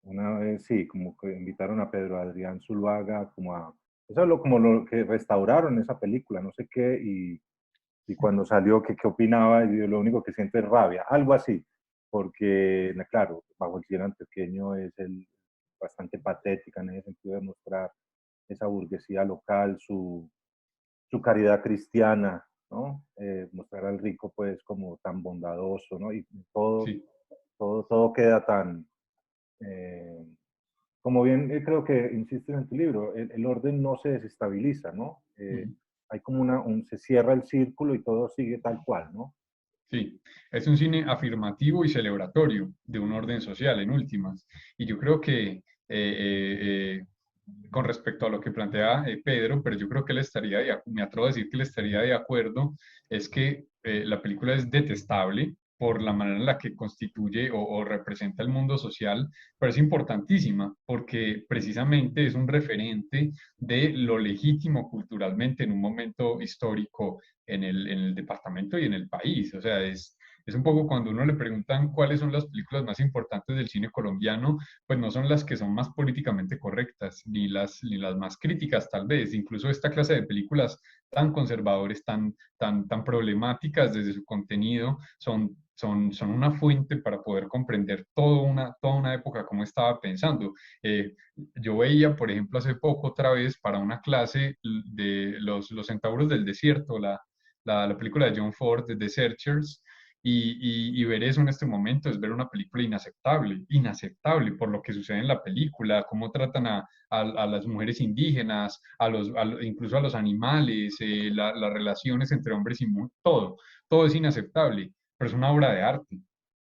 una vez sí, como que invitaron a Pedro Adrián Zuluaga, como a, eso es como lo que restauraron esa película, no sé qué, y cuando salió, ¿qué opinaba? Y yo lo único que siento es rabia, algo así, porque, claro, Bajo el Cielo Antioqueño es bastante patética en ese sentido de mostrar esa burguesía local, su caridad cristiana, ¿no? Mostrar al rico pues como tan bondadoso, ¿no? Y Sí. todo queda tan, eh, como bien creo que insistes en tu libro, el orden no se desestabiliza, ¿no? Ujú. Hay como se cierra el círculo y todo sigue tal cual, ¿no? Sí, es un cine afirmativo y celebratorio de un orden social, en últimas. Y yo creo que, con respecto a lo que plantea Pedro, pero yo creo que él estaría, me atrevo a decir que él estaría de acuerdo, es que la película es detestable por la manera en la que constituye o representa el mundo social, pero es importantísima porque precisamente es un referente de lo legítimo culturalmente en un momento histórico en el departamento y en el país. O sea, es un poco cuando uno le preguntan cuáles son las películas más importantes del cine colombiano, pues no son las que son más políticamente correctas, ni las más críticas tal vez. Incluso esta clase de películas tan conservadores, tan problemáticas desde su contenido, son una fuente para poder comprender toda una época como estaba pensando. Yo veía, por ejemplo, hace poco otra vez para una clase de los Centauros del Desierto, la película de John Ford, de The Searchers, y ver eso en este momento es ver una película inaceptable, inaceptable por lo que sucede en la película, cómo tratan a las mujeres indígenas, incluso a los animales, las relaciones entre hombres y mujeres, todo es inaceptable, pero es una obra de arte,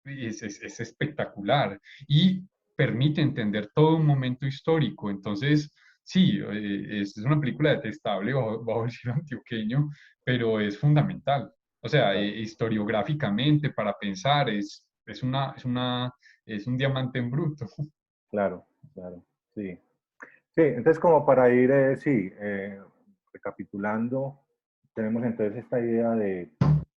es espectacular y permite entender todo un momento histórico, entonces... Sí, es una película detestable bajo el cielo antioqueño, pero es fundamental. O sea, Claro, historiográficamente, para pensar, es un diamante en bruto. claro, claro, sí. Sí, entonces como para ir, sí, recapitulando, tenemos entonces esta idea de,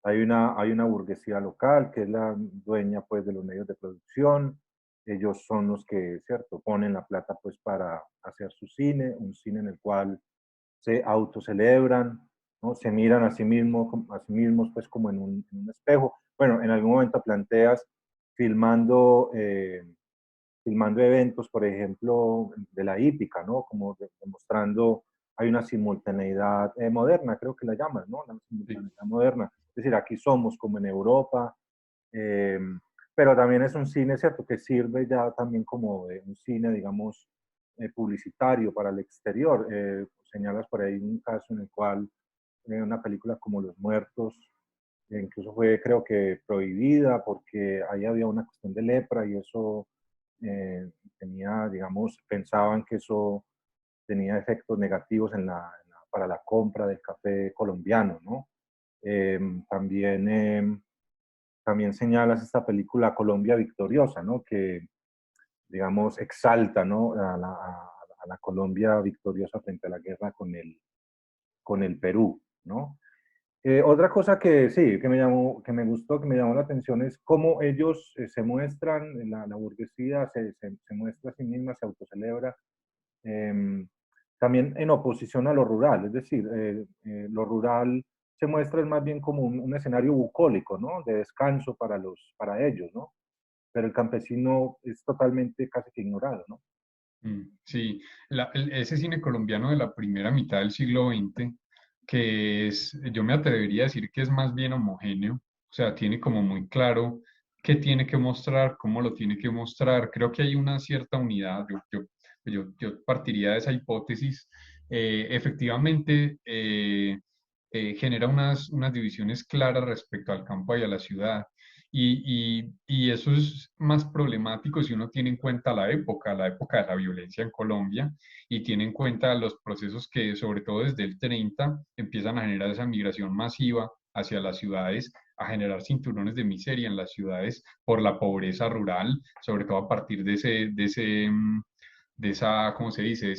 hay una burguesía local que es la dueña pues de los medios de producción, ellos son los que, cierto, ponen la plata pues para hacer su cine, un cine en el cual se autocelebran, ¿no? Se miran a sí mismos pues como en un espejo. Bueno, en algún momento planteas filmando... filmando eventos, por ejemplo, de la hípica, ¿no? Como demostrando, hay una simultaneidad moderna, creo que la llaman, ¿no? La Sí, simultaneidad moderna. Es decir, aquí somos como en Europa, eh, pero también es un cine, ¿cierto?, que sirve ya también como de un cine, digamos, publicitario para el exterior. Señalas por ahí un caso en el cual una película como Los Muertos incluso fue, creo que, prohibida porque ahí había una cuestión de lepra y eso tenía, digamos, pensaban que eso tenía efectos negativos para la compra del café colombiano, ¿no? Eh, también, también señalas esta película Colombia Victoriosa, ¿no? Que, digamos, exalta, ¿no? A la Colombia victoriosa frente a la guerra con el Perú, ¿no? Otra cosa que sí, que me gustó, que me llamó la atención es cómo ellos se muestran, la burguesía se muestra a sí misma, se autocelebra, eh, también en oposición a lo rural, es decir, lo rural se muestra más bien como un escenario bucólico, ¿no? De descanso para ellos, ¿no? Pero el campesino es totalmente casi que ignorado, ¿no? Sí, ese cine colombiano de la primera mitad del siglo XX, que es, yo me atrevería a decir que es más bien homogéneo, o sea, tiene como muy claro qué tiene que mostrar, cómo lo tiene que mostrar. Creo que hay una cierta unidad, yo partiría de esa hipótesis. Efectivamente, genera unas divisiones claras respecto al campo y a la ciudad. Y eso es más problemático si uno tiene en cuenta la época de la violencia en Colombia, y tiene en cuenta los procesos que, sobre todo desde el 30, empiezan a generar esa migración masiva hacia las ciudades, a generar cinturones de miseria en las ciudades por la pobreza rural, sobre todo a partir de esa, ¿cómo se dice?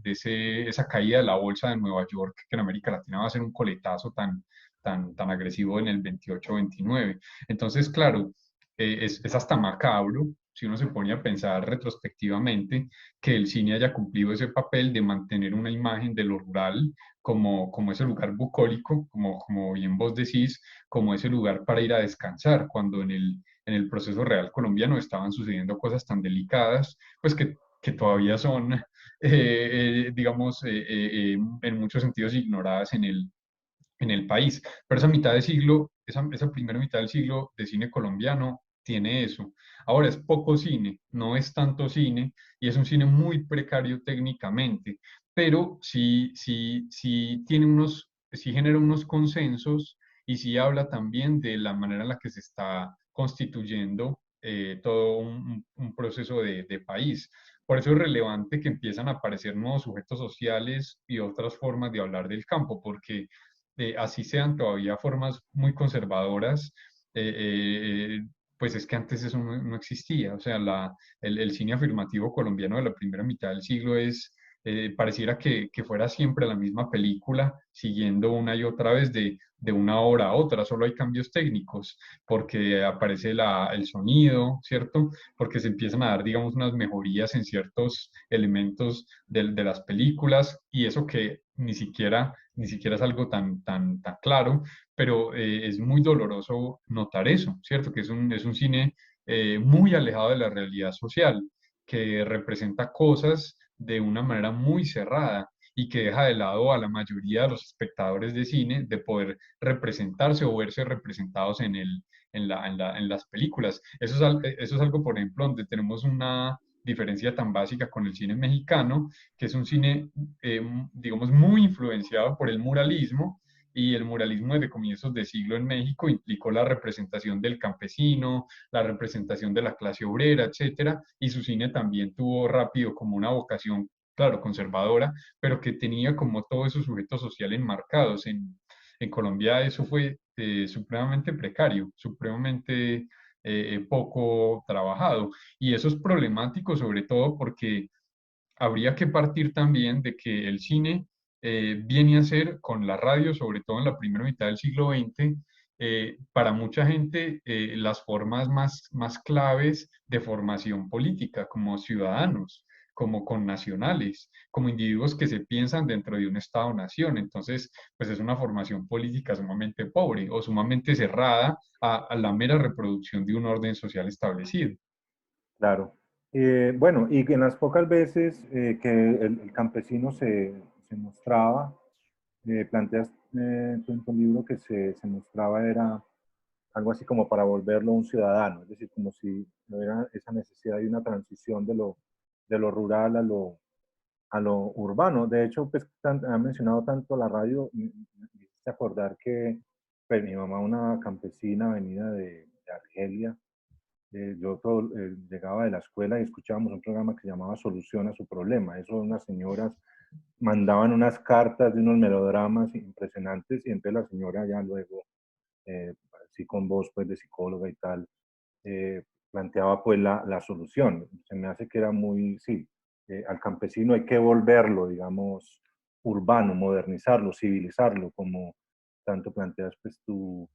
Esa caída de la bolsa de Nueva York, que en América Latina va a ser un coletazo tan agresivo en el 28-29. Entonces, claro, es hasta macabro si uno se pone a pensar retrospectivamente que el cine haya cumplido ese papel de mantener una imagen de lo rural como ese lugar bucólico, como bien vos decís, como ese lugar para ir a descansar, cuando en el proceso real colombiano estaban sucediendo cosas tan delicadas, pues que todavía son, digamos, en muchos sentidos ignoradas en el país. Pero esa mitad de siglo, esa primera mitad del siglo de cine colombiano tiene eso. Ahora es poco cine, no es tanto cine, y es un cine muy precario técnicamente, pero sí tiene sí genera unos consensos, y sí habla también de la manera en la que se está constituyendo todo un proceso de país. Por eso es relevante que empiezan a aparecer nuevos sujetos sociales y otras formas de hablar del campo, porque así sean todavía formas muy conservadoras, pues es que antes eso no existía. O sea, el cine afirmativo colombiano de la primera mitad del siglo pareciera que fuera siempre la misma película, siguiendo una y otra vez de una hora a otra. Solo hay cambios técnicos, porque aparece el sonido, ¿cierto? Porque se empiezan a dar, digamos, unas mejorías en ciertos elementos de las películas, y eso que ni siquiera es algo tan claro, pero es muy doloroso notar eso, ¿cierto? Que es un cine muy alejado de la realidad social, que representa cosas de una manera muy cerrada, y que deja de lado a la mayoría de los espectadores de cine de poder representarse o verse representados en las películas. Eso es algo, por ejemplo, donde tenemos una diferencia tan básica con el cine mexicano, que es un cine, digamos, muy influenciado por el muralismo, y el muralismo desde comienzos de siglo en México implicó la representación del campesino, la representación de la clase obrera, etcétera, y su cine también tuvo rápido como una vocación, claro, conservadora, pero que tenía como todos esos sujetos sociales enmarcados. En Colombia eso fue supremamente precario, supremamente poco trabajado, y eso es problemático, sobre todo porque habría que partir también de que el cine viene a ser con la radio, sobre todo en la primera mitad del siglo XX, para mucha gente las formas más claves de formación política como ciudadanos, como connacionales, como individuos que se piensan dentro de un Estado-nación. Entonces, pues es una formación política sumamente pobre o sumamente cerrada a la mera reproducción de un orden social establecido. Claro. Bueno, y que en las pocas veces que el campesino se mostraba, planteas tú en tu libro que se mostraba era algo así como para volverlo un ciudadano, es decir, como si hubiera esa necesidad de una transición de lo rural a lo urbano. De hecho, pues ha mencionado tanto la radio, me hiciste acordar que pues, mi mamá, una campesina venida de Argelia, llegaba de la escuela y escuchábamos un programa que se llamaba Solución a su problema. Eso unas señoras mandaban unas cartas de unos melodramas impresionantes y entonces la señora ya luego, así con voz pues de psicóloga y tal, planteaba pues la solución. Se me hace que era muy, sí, al campesino hay que volverlo, digamos, urbano, modernizarlo, civilizarlo, como tanto planteas pues tú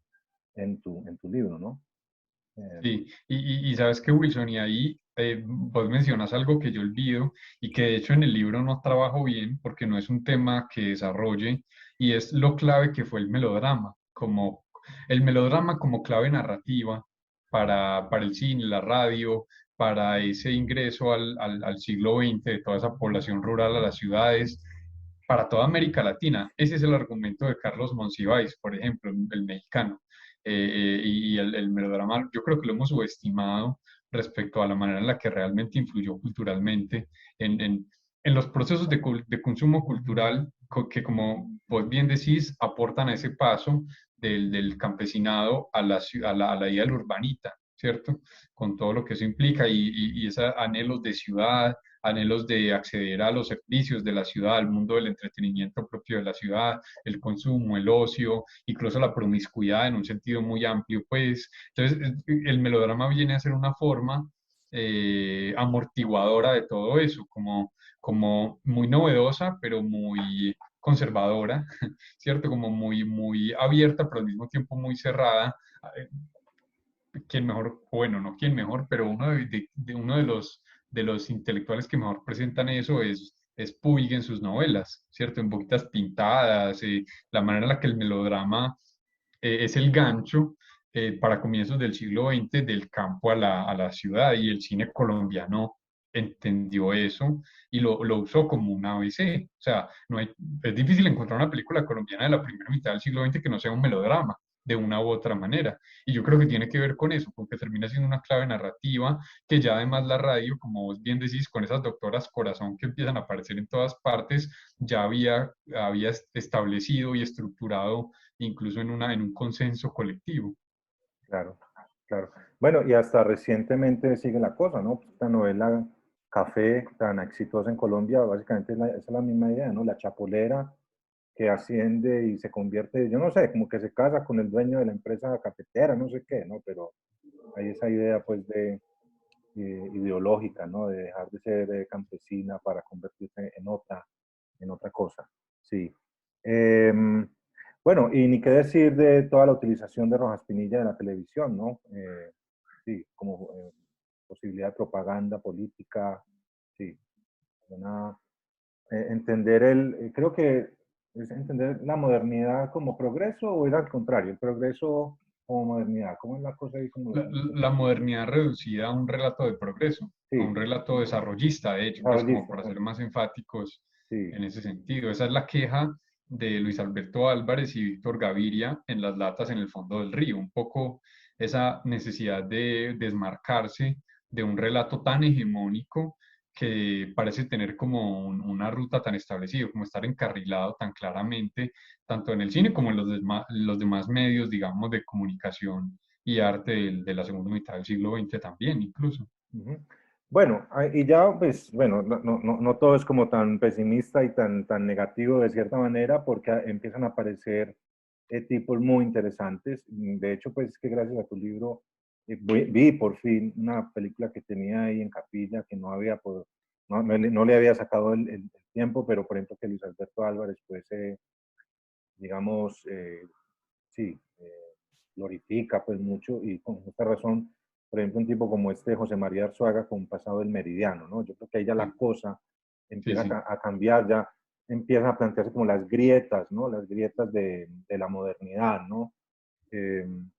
en tu libro, ¿no? Eh, Sí, y sabes que Wilson, y ahí vos mencionas algo que yo olvido y que de hecho en el libro no trabajo bien porque no es un tema que desarrolle y es lo clave que fue el melodrama como clave narrativa para el cine, la radio, para ese ingreso al siglo XX de toda esa población rural a las ciudades, para toda América Latina. Ese es el argumento de Carlos Monsiváis, por ejemplo, el mexicano. Y el melodrama, yo creo que lo hemos subestimado respecto a la manera en la que realmente influyó culturalmente en los procesos de consumo cultural que, como vos bien decís, aportan a ese paso del campesinado a la idea del urbanita, ¿cierto? Con todo lo que eso implica y esos anhelos de ciudad, anhelos de acceder a los servicios de la ciudad, al mundo del entretenimiento propio de la ciudad, el consumo, el ocio, incluso la promiscuidad en un sentido muy amplio, pues. Entonces, el melodrama viene a ser una forma amortiguadora de todo eso, como muy novedosa, pero muy conservadora, ¿cierto? Como muy abierta, pero al mismo tiempo muy cerrada. Quien mejor, bueno, no quien mejor, pero uno de los intelectuales que mejor presentan eso es Puig en sus novelas, ¿cierto? En Boquitas Pintadas, la manera en la que el melodrama es el gancho para comienzos del siglo XX del campo a a la ciudad y el cine colombiano entendió eso y lo usó como un ABC. O sea, no hay, es difícil encontrar una película colombiana de la primera mitad del siglo XX que no sea un melodrama de una u otra manera. Y yo creo que tiene que ver con eso, porque termina siendo una clave narrativa que ya además la radio, como vos bien decís, con esas doctoras corazón que empiezan a aparecer en todas partes, ya había establecido y estructurado incluso en un consenso colectivo. Claro, claro. Bueno, y hasta recientemente sigue la cosa, ¿no? Esta novela Café, tan exitosa en Colombia, básicamente es la misma idea, ¿no? La chapolera que asciende y se convierte, yo no sé, como que se casa con el dueño de la empresa cafetera, no sé qué, ¿no? Pero hay esa idea, pues, ideológica, ¿no? De dejar de ser campesina para convertirse en otra cosa. Sí. Bueno, y ni qué decir de toda la utilización de Rojas Pinilla en la televisión, ¿no? Sí, como posibilidad de propaganda política, sí. Una, entender creo que es entender la modernidad como progreso o era al contrario, el progreso como modernidad, ¿cómo es la cosa ahí como La modernidad reducida a un relato de progreso, a un sí, relato desarrollista, de hecho, pues como desarrollista, para ser más enfáticos sí, en ese sentido. Esa es la queja de Luis Alberto Álvarez y Víctor Gaviria en Las latas en el fondo del río, un poco esa necesidad de desmarcarse de un relato tan hegemónico que parece tener como una ruta tan establecida, como estar encarrilado tan claramente, tanto en el cine como en los demás medios, digamos, de comunicación y arte de la segunda mitad del siglo XX también, incluso. Ujú. Bueno, y ya, pues, bueno, no todo es como tan pesimista y tan negativo de cierta manera, porque empiezan a aparecer tipos muy interesantes. De hecho, pues, es que gracias a tu libro vi por fin una película que tenía ahí en capilla, que no había, no le había sacado el tiempo, pero por ejemplo que Luis Alberto Álvarez, pues, digamos, sí, glorifica pues mucho y con justa razón, por ejemplo, un tipo como este José María Arzuaga con Pasado del Meridiano, ¿no? Yo creo que ahí ya la Sí, cosa sí, empieza sí. a cambiar, ya empiezan a plantearse como las grietas, ¿no? Las grietas de la modernidad, ¿no?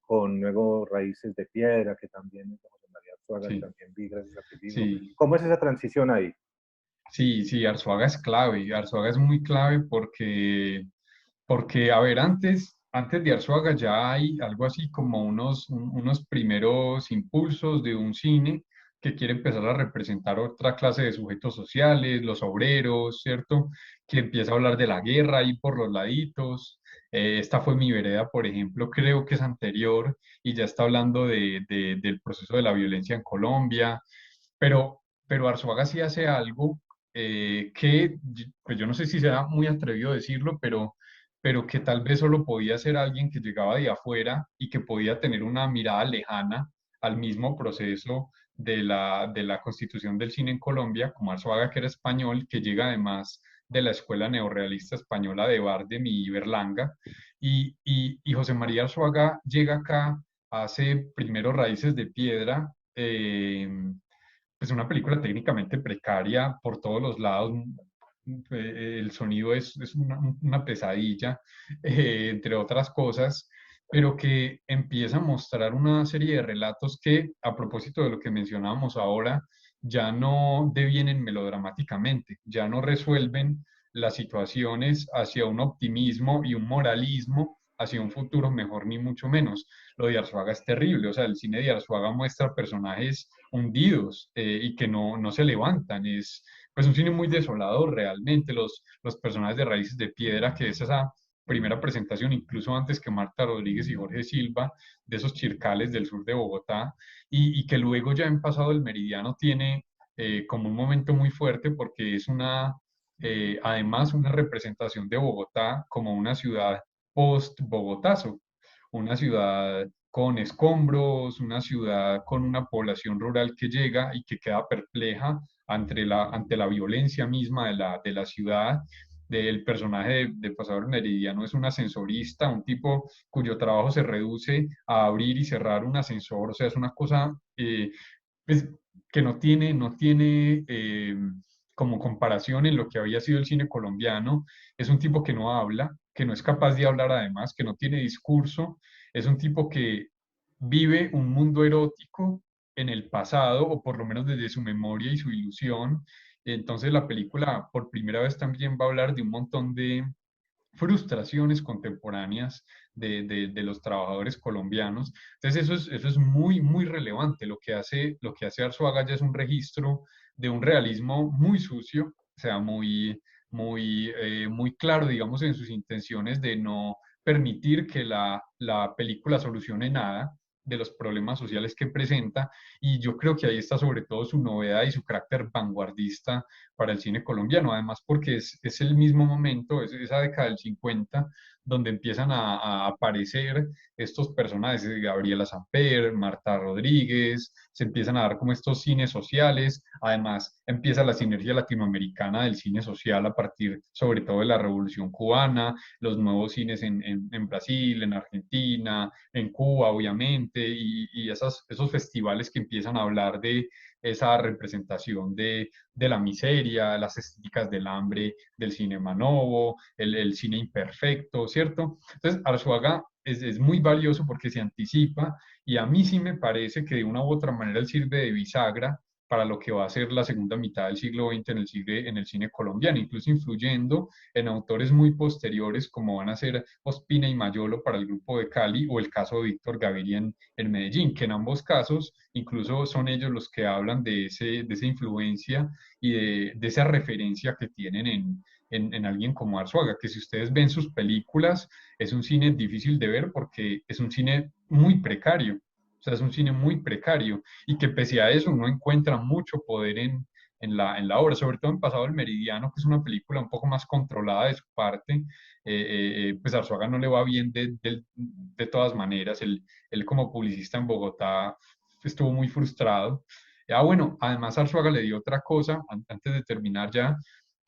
Con luego Raíces de Piedra, que también es de José María Arzuaga, Sí, también vi gracias a tu libro. sí, ¿Cómo es esa transición ahí? sí, sí, Arzuaga es clave. Arzuaga es muy clave porque, a ver, antes antes de Arzuaga ya hay algo así como unos primeros impulsos de un cine que quiere empezar a representar otra clase de sujetos sociales, los obreros, ¿cierto? Que empieza a hablar de la guerra ahí por los laditos. Esta fue mi vereda, por ejemplo, creo que es anterior y ya está hablando del proceso de la violencia en Colombia, pero Arzuaga sí hace algo pues yo no sé si será muy atrevido decirlo, pero que tal vez solo podía ser alguien que llegaba de afuera y que podía tener una mirada lejana al mismo proceso de la constitución del cine en Colombia, como Arzuaga, que era español, que llega además de la escuela neorrealista española de Bardem y Berlanga, y José María Arzuaga llega acá, hace primero Raíces de Piedra, pues una película técnicamente precaria por todos los lados. El sonido es una pesadilla, entre otras cosas, pero que empieza a mostrar una serie de relatos que, a propósito de lo que mencionábamos ahora, ya no devienen melodramáticamente, ya no resuelven las situaciones hacia un optimismo y un moralismo, hacia un futuro mejor ni mucho menos. Lo de Arzuaga es terrible, o sea, el cine de Arzuaga muestra personajes hundidos y que no se levantan. Es pues un cine muy desolador realmente. Los personajes de Raíces de Piedra, que es esa primera presentación, incluso antes que Marta Rodríguez y Jorge Silva, de esos chircales del sur de Bogotá, y que luego ya en Pasado el Meridiano tiene como un momento muy fuerte porque es además una representación de Bogotá como una ciudad post-Bogotazo, una ciudad con escombros, una ciudad con una población rural que llega y que queda perpleja ante la violencia misma de la ciudad. Del personaje de Pasador Meridiano es un ascensorista, un tipo cuyo trabajo se reduce a abrir y cerrar un ascensor, o sea, es una cosa pues, que no tiene como comparación en lo que había sido el cine colombiano. Es un tipo que no habla, que no es capaz de hablar además, que no tiene discurso, es un tipo que vive un mundo erótico en el pasado, o por lo menos desde su memoria y su ilusión. Entonces la película por primera vez también va a hablar de un montón de frustraciones contemporáneas de los trabajadores colombianos. Entonces eso es muy, muy relevante. Lo que hace Arzuaga ya es un registro de un realismo muy sucio, o sea, muy claro, digamos, en sus intenciones de no permitir que la película solucione nada de los problemas sociales que presenta, y yo creo que ahí está sobre todo su novedad y su carácter vanguardista para el cine colombiano, además porque es el mismo momento, es esa década del 50, donde empiezan a aparecer estos personajes, Gabriela Samper, Marta Rodríguez, se empiezan a dar como estos cines sociales, además empieza la sinergia latinoamericana del cine social a partir sobre todo de la Revolución Cubana, los nuevos cines en Brasil, en Argentina, en Cuba, obviamente, y esos festivales que empiezan a hablar de esa representación de la miseria, las estéticas del hambre del cinema novo, el cine imperfecto, ¿cierto? Entonces, Arzuaga es muy valioso porque se anticipa, y a mí sí me parece que de una u otra manera él sirve de bisagra para lo que va a ser la segunda mitad del siglo XX en el cine colombiano, incluso influyendo en autores muy posteriores como van a ser Ospina y Mayolo para el grupo de Cali, o el caso de Víctor Gaviria en Medellín, que en ambos casos incluso son ellos los que hablan de esa influencia y de esa referencia que tienen en alguien como Arzuaga, que si ustedes ven sus películas, es un cine difícil de ver porque es un cine muy precario, o sea, es un cine muy precario, y que pese a eso uno encuentra mucho poder en la obra, sobre todo en Pasado el Meridiano, que es una película un poco más controlada de su parte. Pues a Arzuaga no le va bien de todas maneras. Él como publicista en Bogotá estuvo muy frustrado. Bueno, además Arzuaga le dio otra cosa, antes de terminar ya,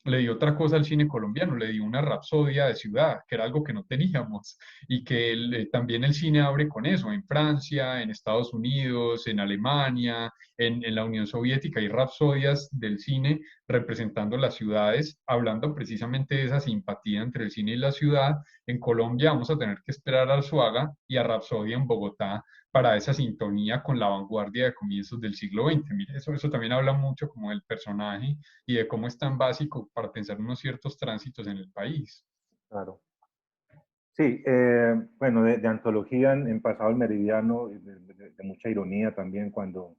le dio otra cosa al cine colombiano, le dio una rapsodia de ciudad, que era algo que no teníamos, y que también el cine abre con eso, en Francia, en Estados Unidos, en Alemania, en la Unión Soviética, hay rapsodias del cine representando las ciudades, hablando precisamente de esa simpatía entre el cine y la ciudad. En Colombia vamos a tener que esperar a Arzuaga y a Rapsodia en Bogotá para esa sintonía con la vanguardia de comienzos del siglo XX. Mire, eso también habla mucho como del personaje y de cómo es tan básico para pensar unos ciertos tránsitos en el país. Claro. Sí, bueno, de antología en Pasado el Meridiano, de mucha ironía también cuando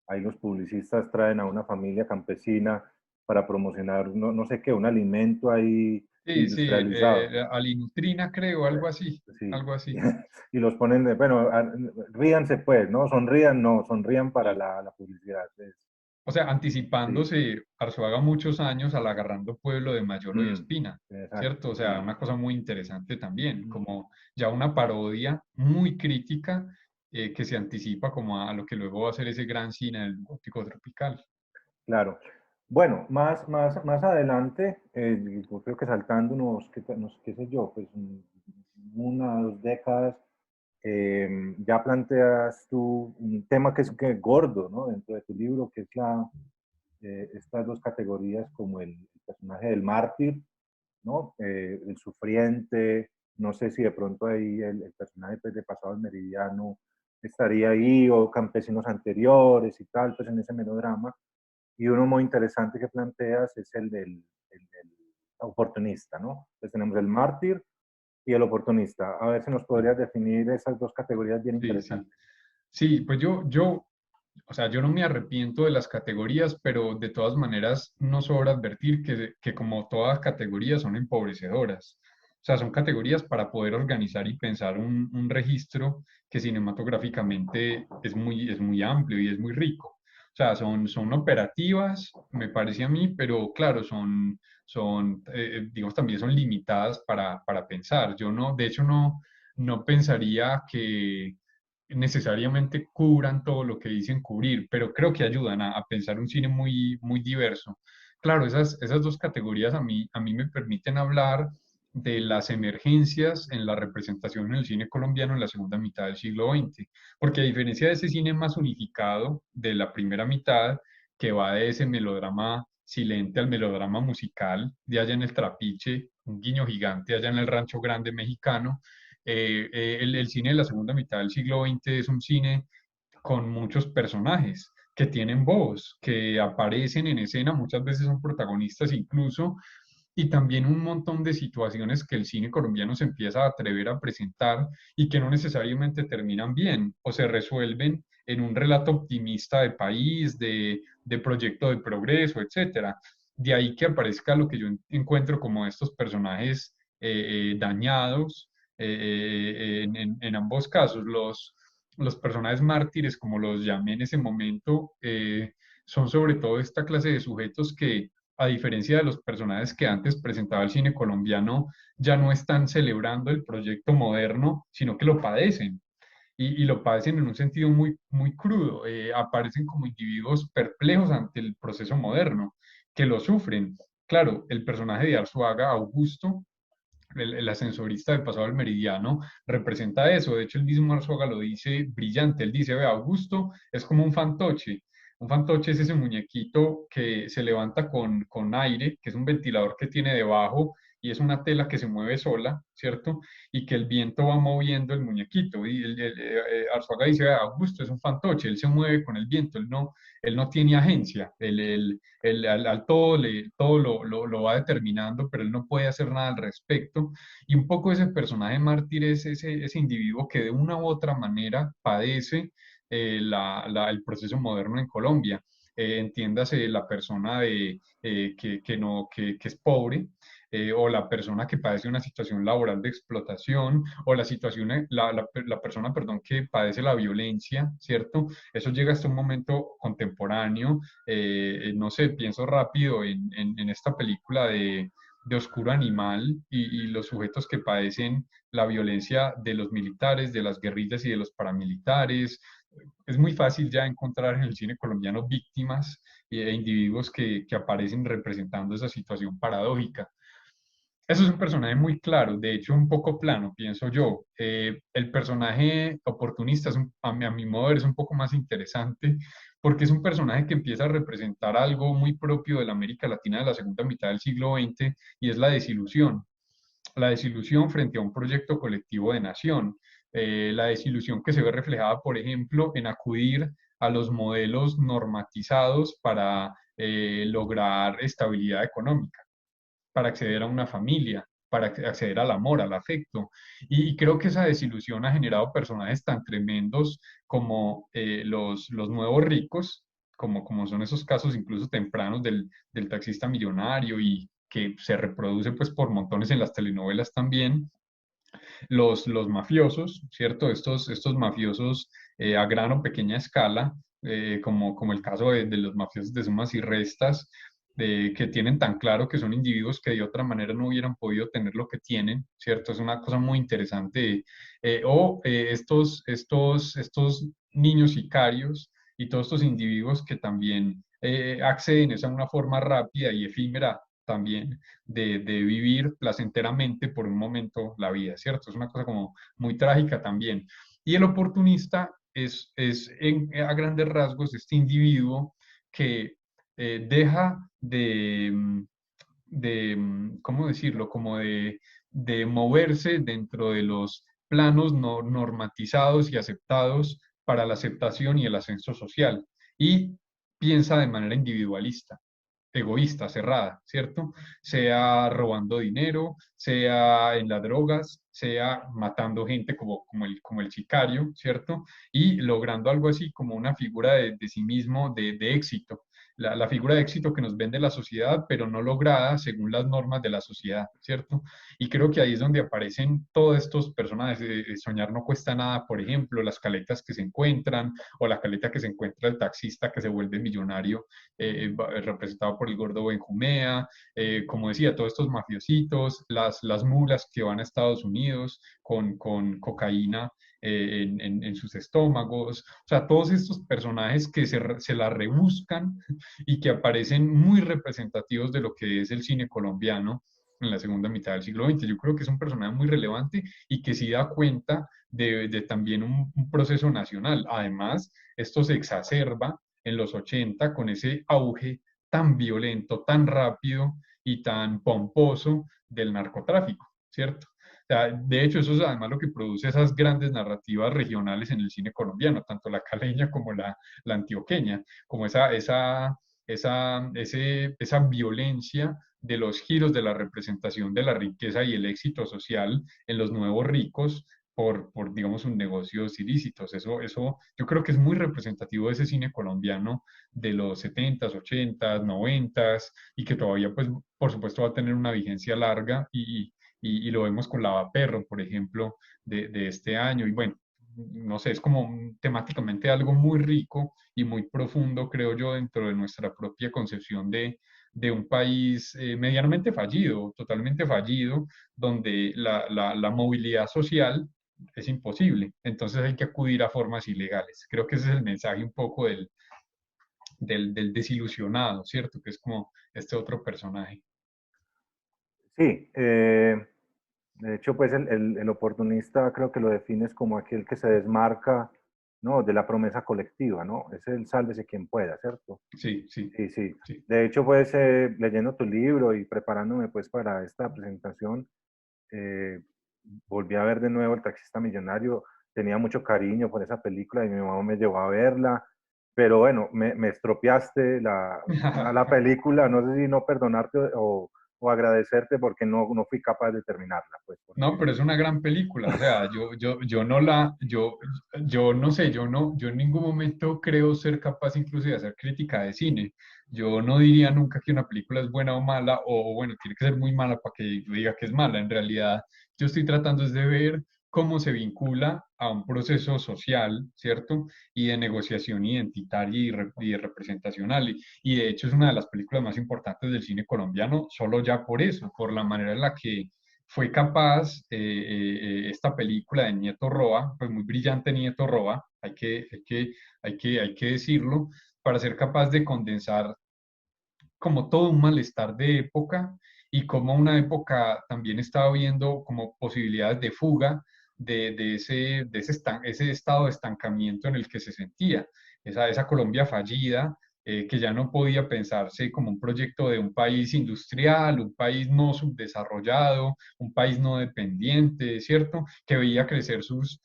ahí los publicistas traen a una familia campesina para promocionar, no sé qué, un alimento ahí Sí, sí, industrializado. alinutrina creo, algo así, Sí, algo así. y los ponen de, bueno, ríanse pues, ¿no? Sonrían, no, sonrían para Sí. la publicidad. O sea, Sí, anticipándose Arzuaga muchos años al Agarrando Pueblo de Mayolo y Espina, exacto, ¿cierto? O sea, sí. una cosa muy interesante también, como ya una parodia muy crítica que se anticipa como a lo que luego va a ser ese gran cine del gótico tropical. Claro. Bueno, más adelante, yo creo que saltando qué sé yo, pues una o dos décadas, ya planteas tú un tema que es gordo, ¿no? Dentro de tu libro, que es estas dos categorías como el personaje del mártir, ¿no? El sufriente, no sé si de pronto ahí el personaje pues, de Pasado al Meridiano estaría ahí, o campesinos anteriores y tal, pues en ese melodrama. Y uno muy interesante que planteas es el del oportunista, ¿no? Entonces tenemos el mártir y el oportunista. A ver si nos podrías definir esas dos categorías bien Sí, sí. interesantes. Sí, pues o sea, yo no me arrepiento de las categorías, pero de todas maneras no sobra advertir que como todas categorías son empobrecedoras. O sea, son categorías para poder organizar y pensar un registro que cinematográficamente es muy amplio y es muy rico. O sea, son operativas, me parece a mí, pero claro, digamos, también son limitadas para pensar. Yo no, de hecho, no pensaría que necesariamente cubran todo lo que dicen cubrir, pero creo que ayudan a pensar un cine muy diverso. Claro, esas dos categorías a mí me permiten hablar de las emergencias en la representación en el cine colombiano en la segunda mitad del siglo XX, porque a diferencia de ese cine más unificado de la primera mitad, que va de ese melodrama silente al melodrama musical, de allá en el Trapiche, un guiño gigante allá en el Rancho Grande mexicano, el cine de la segunda mitad del siglo XX es un cine con muchos personajes que tienen voz, que aparecen en escena, muchas veces son protagonistas incluso, y también un montón de situaciones que el cine colombiano se empieza a atrever a presentar y que no necesariamente terminan bien o se resuelven en un relato optimista de país, de proyecto de progreso, etcétera. De ahí que aparezca lo que yo encuentro como estos personajes dañados en ambos casos. Los personajes mártires, como los llamé en ese momento, son sobre todo esta clase de sujetos que, a diferencia de los personajes que antes presentaba el cine colombiano, ya no están celebrando el proyecto moderno, sino que lo padecen. Y lo padecen en un sentido muy crudo. Aparecen como individuos perplejos ante el proceso moderno, que lo sufren. Claro, el personaje de Arzuaga, Augusto, el ascensorista del pasado del meridiano, representa eso. De hecho, el mismo Arzuaga lo dice brillante. Él dice, ve, Augusto es como un fantoche. Un fantoche es ese muñequito que se levanta con aire, que es un ventilador que tiene debajo y es una tela que se mueve sola, ¿cierto? Y que el viento va moviendo el muñequito. Y Arzuaga dice, "Vea, Augusto es un fantoche, él se mueve con el viento, él no tiene agencia, al todo, todo lo va determinando, pero él no puede hacer nada al respecto. Y un poco ese personaje mártir es ese individuo que de una u otra manera padece el proceso moderno en Colombia. Entiéndase la persona que es pobre, o la persona que padece una situación laboral de explotación, o la persona, perdón, que padece la violencia, ¿cierto? Eso llega hasta un momento contemporáneo. No sé, pienso rápido en esta película de Oscuro Animal y los sujetos que padecen la violencia de los militares, de las guerrillas y de los paramilitares. Es muy fácil ya encontrar en el cine colombiano víctimas e individuos que aparecen representando esa situación paradójica. Eso es un personaje muy claro, de hecho un poco plano, pienso yo. El personaje oportunista, a mi modo de ver, es un poco más interesante porque es un personaje que empieza a representar algo muy propio de la América Latina de la segunda mitad del siglo XX y es la desilusión frente a un proyecto colectivo de nación, la desilusión que se ve reflejada, por ejemplo, en acudir a los modelos normatizados para lograr estabilidad económica, para acceder a una familia. para acceder al amor, al afecto. Y creo que esa desilusión ha generado personajes tan tremendos como los nuevos ricos, como son esos casos incluso tempranos del taxista millonario y que se reproduce pues por montones en las telenovelas también, los mafiosos, ¿cierto? Estos mafiosos a gran o pequeña escala, como el caso de los mafiosos de sumas y restas, que tienen tan claro que son individuos que de otra manera no hubieran podido tener lo que tienen, ¿cierto? Es una cosa muy interesante. Estos niños sicarios y todos estos individuos que también acceden a una forma rápida y efímera también de vivir placenteramente por un momento la vida, ¿cierto? Es una cosa como muy trágica también. Y el oportunista a grandes rasgos este individuo que deja ¿cómo decirlo? Como de moverse dentro de los planos no normatizados y aceptados para la aceptación y el ascenso social y piensa de manera individualista, egoísta, cerrada, ¿cierto? Sea robando dinero, sea en las drogas, sea matando gente como el sicario, ¿cierto? Y logrando algo así como una figura de sí mismo, de éxito. La figura de éxito que nos vende la sociedad, pero no lograda según las normas de la sociedad, ¿cierto? Y creo que ahí es donde aparecen todos estos personajes. Soñar no cuesta nada, por ejemplo, las caletas que se encuentran, o la caleta que se encuentra el taxista que se vuelve millonario representado por el gordo Benjumea, como decía, todos estos mafiositos, las mulas que van a Estados Unidos con cocaína en sus estómagos, o sea, todos estos personajes que se la rebuscan y que aparecen muy representativos de lo que es el cine colombiano en la segunda mitad del siglo XX. Yo creo que es un personaje muy relevante y que sí da cuenta de también un proceso nacional. Además, esto se exacerba en los 80 con ese auge tan violento, tan rápido y tan pomposo del narcotráfico, ¿cierto? O sea, de hecho, eso es además lo que produce esas grandes narrativas regionales en el cine colombiano, tanto la caleña como la antioqueña, como esa violencia de los giros de la representación de la riqueza y el éxito social en los nuevos ricos digamos, un negocios ilícitos. Eso yo creo que es muy representativo de ese cine colombiano de los 70s, 80s, 90s, y que todavía, pues, por supuesto, va a tener una vigencia larga y lo vemos con Lavaperro, por ejemplo, de este año. Y bueno, no sé, es como temáticamente algo muy rico y muy profundo, creo yo, dentro de nuestra propia concepción de un país medianamente fallido, totalmente fallido, donde la movilidad social es imposible. Entonces hay que acudir a formas ilegales. Creo que ese es el mensaje un poco del desilusionado, ¿cierto? Que es como este otro personaje. Sí, de hecho, pues el oportunista creo que lo defines como aquel que se desmarca, ¿no? De la promesa colectiva, ¿no? Es el sálvese quien pueda, ¿cierto? Sí, sí, Sí, sí. sí. De hecho, pues leyendo tu libro y preparándome pues para esta presentación, eh, volví a ver de nuevo El taxista millonario. Tenía mucho cariño por esa película y mi mamá me llevó a verla. Pero bueno, me estropeaste la película. No sé si no perdonarte o agradecerte porque no fui capaz de terminarla, pues No, porque pero es una gran película, o sea, yo no sé, yo en ningún momento creo ser capaz incluso de hacer crítica de cine. Yo no diría nunca que una película es buena o mala, o bueno, tiene que ser muy mala para que yo diga que es mala. En realidad, yo estoy tratando es de ver cómo se vincula a un proceso social, ¿cierto? Y de negociación identitaria y representacional. Y de hecho es una de las películas más importantes del cine colombiano, solo ya por eso, por la manera en la que fue capaz esta película de Nieto Roa, pues muy brillante Nieto Roa, hay que decirlo, para ser capaz de condensar como todo un malestar de época y como una época también estaba viendo como posibilidades de fuga de ese estado de estancamiento en el que se sentía, esa Colombia fallida que ya no podía pensarse como un proyecto de un país industrial, un país no subdesarrollado, un país no dependiente, ¿cierto? Que veía crecer sus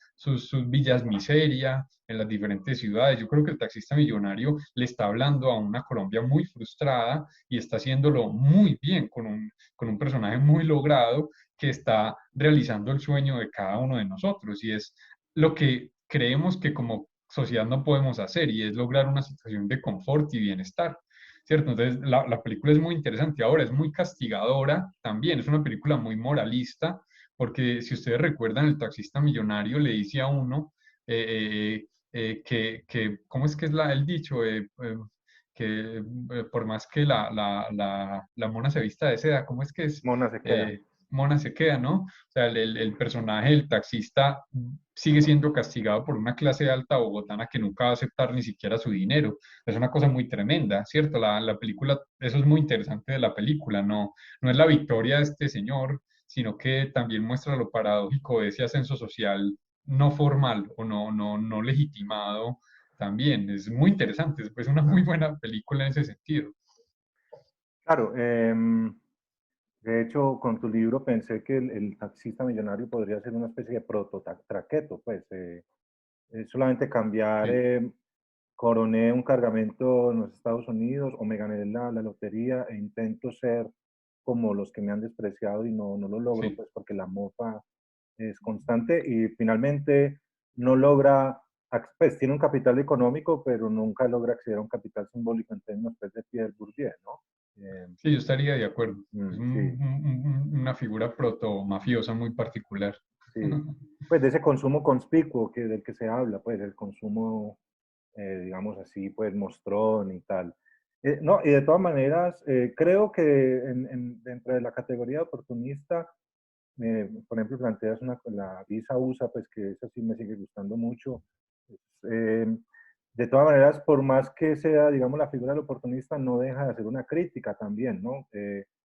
villas miseria en las diferentes ciudades. Yo creo que el taxista millonario le está hablando a una Colombia muy frustrada y está haciéndolo muy bien con un personaje muy logrado que está realizando el sueño de cada uno de nosotros y es lo que creemos que como sociedad no podemos hacer y es lograr una situación de confort y bienestar, ¿cierto? Entonces la película es muy interesante. Ahora es muy castigadora también, es una película muy moralista porque si ustedes recuerdan, el taxista millonario le dice a uno ¿cómo es que es el dicho? Que por más que la mona se vista de seda, ¿cómo es que es? Mona se queda. Mona se queda, ¿no? O sea, el personaje del taxista sigue siendo castigado por una clase alta bogotana que nunca va a aceptar ni siquiera su dinero. Es una cosa muy tremenda, ¿cierto? La película, eso es muy interesante de la película, no, no es la victoria de este señor, sino que también muestra lo paradójico de ese ascenso social no formal o no legitimado también. Es muy interesante, es una muy buena película en ese sentido. Claro, de hecho, con tu libro pensé que el taxista millonario podría ser una especie de proto-traqueto, pues es solamente cambiar, Sí, coroné un cargamento en los Estados Unidos o me gané la lotería e intento ser como los que me han despreciado y no lo logro, sí. pues porque la mofa es constante y finalmente no logra, pues tiene un capital económico, pero nunca logra acceder a un capital simbólico en términos pues, de Pierre Bourdieu, ¿no? Sí, yo estaría de acuerdo. Es Sí, una figura proto-mafiosa muy particular. sí. Pues de ese consumo conspicuo del que se habla, pues el consumo, digamos así, pues mostrón y tal. No, y de todas maneras, creo que dentro de la categoría de oportunista, por ejemplo, planteas la visa USA, pues que esa sí me sigue gustando mucho. Pues, de todas maneras, por más que sea, digamos, la figura del oportunista, no deja de hacer una crítica también, ¿no?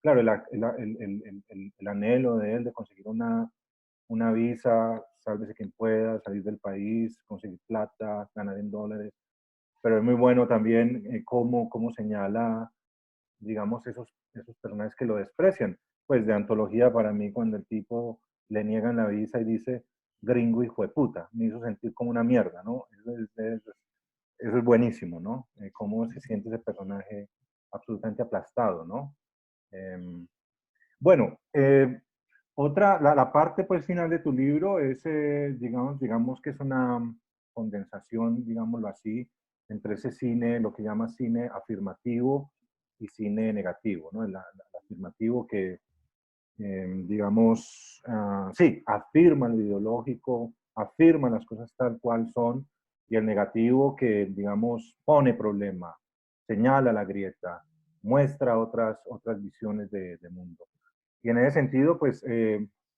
Claro, el anhelo de él de conseguir una visa, sálvese quien pueda, salir del país, conseguir plata, ganar en dólares, pero es muy bueno también cómo señala, digamos, esos personajes que lo desprecian. Pues de antología para mí, cuando el tipo le niegan la visa y dice, gringo hijo de puta, me hizo sentir como una mierda, ¿no? Eso es buenísimo, ¿no? Cómo se siente ese personaje absolutamente aplastado, ¿no? Eh, bueno, la parte pues final de tu libro es, digamos que es una condensación, digámoslo así, entre ese cine, lo que llama cine afirmativo y cine negativo, ¿no? El afirmativo que, digamos, sí, afirma lo ideológico, afirma las cosas tal cual son, y el negativo que, digamos, pone problema, señala la grieta, muestra otras visiones de mundo. Y en ese sentido, pues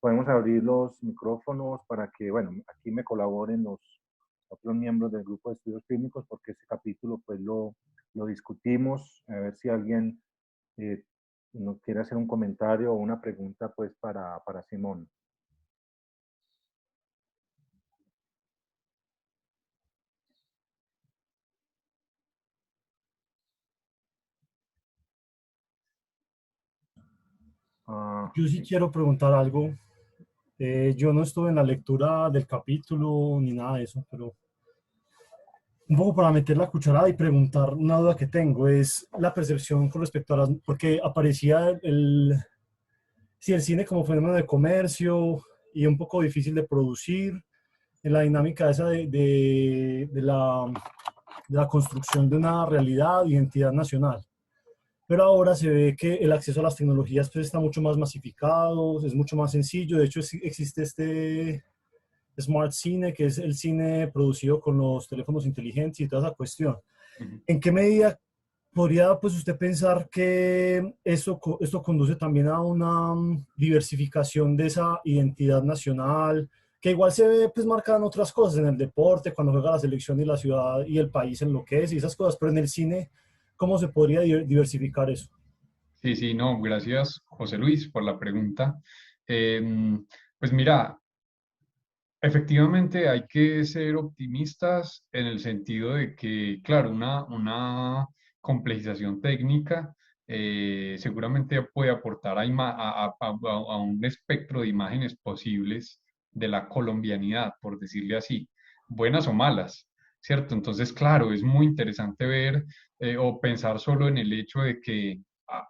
podemos abrir los micrófonos para que, bueno, aquí me colaboren los otros miembros del grupo de estudios clínicos, porque ese capítulo pues lo discutimos, a ver si alguien eh, nos quiere hacer un comentario o una pregunta pues para Simón. Ah, Yo sí quiero preguntar algo. Yo no estuve en la lectura del capítulo ni nada de eso, pero un poco para meter la cucharada y preguntar una duda que tengo es la percepción con respecto a las, porque aparecía sí, el cine como fenómeno de comercio y un poco difícil de producir en la dinámica esa de la construcción de una realidad, identidad nacional. Pero ahora se ve que el acceso a las tecnologías pues, está mucho más masificado, es mucho más sencillo. De hecho, existe este Smart Cine, que es el cine producido con los teléfonos inteligentes y toda esa cuestión. Ujú. ¿En qué medida podría pues, usted pensar que esto conduce también a una diversificación de esa identidad nacional, que igual se ve pues, marcada en otras cosas, en el deporte, cuando juega la selección y la ciudad y el país en lo que es y esas cosas, pero en el cine, ¿cómo se podría diversificar eso? Sí, sí, no, gracias José Luis por la pregunta. Pues mira, efectivamente hay que ser optimistas en el sentido de que, claro, una complejización técnica, seguramente puede aportar a un espectro de imágenes posibles de la colombianidad, por decirle así, buenas o malas, ¿cierto? Entonces, claro, es muy interesante ver o pensar solo en el hecho de que ah,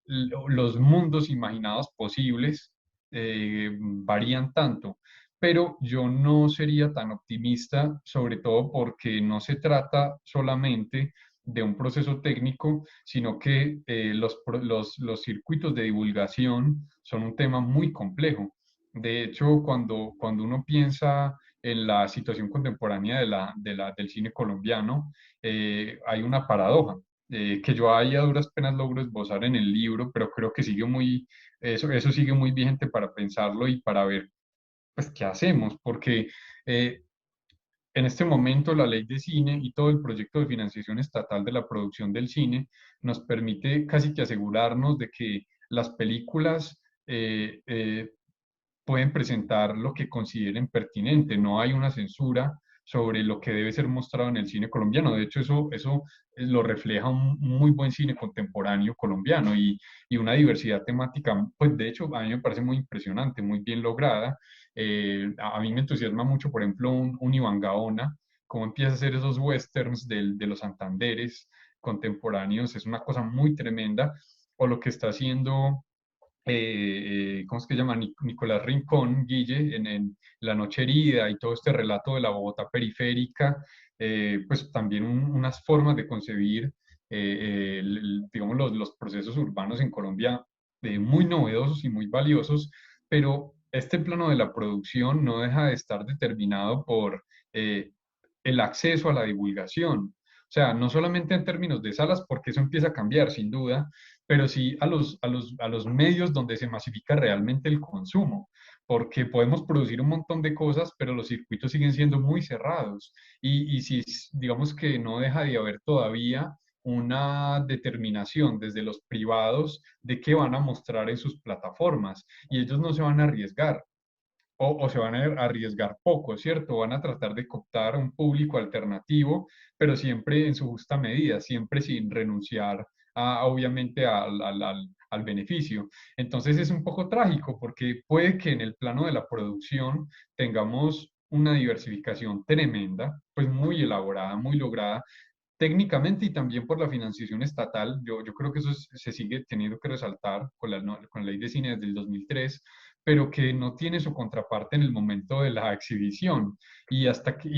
los mundos imaginados posibles varían tanto, pero yo no sería tan optimista, sobre todo porque no se trata solamente de un proceso técnico, sino que los circuitos de divulgación son un tema muy complejo. De hecho, cuando uno piensa en la situación contemporánea del cine colombiano, hay una paradoja. Que yo ahí a duras penas logro esbozar en el libro, pero creo que eso sigue muy vigente para pensarlo y para ver pues, ¿qué hacemos? Porque eh, en este momento la ley de cine y todo el proyecto de financiación estatal de la producción del cine nos permite casi que asegurarnos de que las películas pueden presentar lo que consideren pertinente. No hay una censura sobre lo que debe ser mostrado en el cine colombiano. De hecho, eso lo refleja un muy buen cine contemporáneo colombiano y una diversidad temática, pues de hecho, a mí me parece muy impresionante, muy bien lograda. A mí me entusiasma mucho, por ejemplo, un Iván Gaona, cómo empieza a hacer esos westerns de los Santanderes contemporáneos, es una cosa muy tremenda, o lo que está haciendo ¿cómo es que se llama? Nicolás Rincón, Guille, en La Noche Herida y todo este relato de la Bogotá periférica, pues también unas formas de concebir, digamos, los procesos urbanos en Colombia muy novedosos y muy valiosos, pero este plano de la producción no deja de estar determinado por el acceso a la divulgación. O sea, no solamente en términos de salas, porque eso empieza a cambiar, sin duda, pero sí a los medios donde se masifica realmente el consumo, porque podemos producir un montón de cosas, pero los circuitos siguen siendo muy cerrados. Y si digamos que no deja de haber todavía una determinación desde los privados de qué van a mostrar en sus plataformas, y ellos no se van a arriesgar. O se van a arriesgar poco, ¿cierto? Van a tratar de cooptar a un público alternativo, pero siempre en su justa medida, siempre sin renunciar obviamente al beneficio. Entonces es un poco trágico porque puede que en el plano de la producción tengamos una diversificación tremenda, pues muy elaborada, muy lograda, técnicamente y también por la financiación estatal. Yo creo que eso se sigue teniendo que resaltar con con la ley de cine desde el 2003, pero que no tiene su contraparte en el momento de la exhibición. Y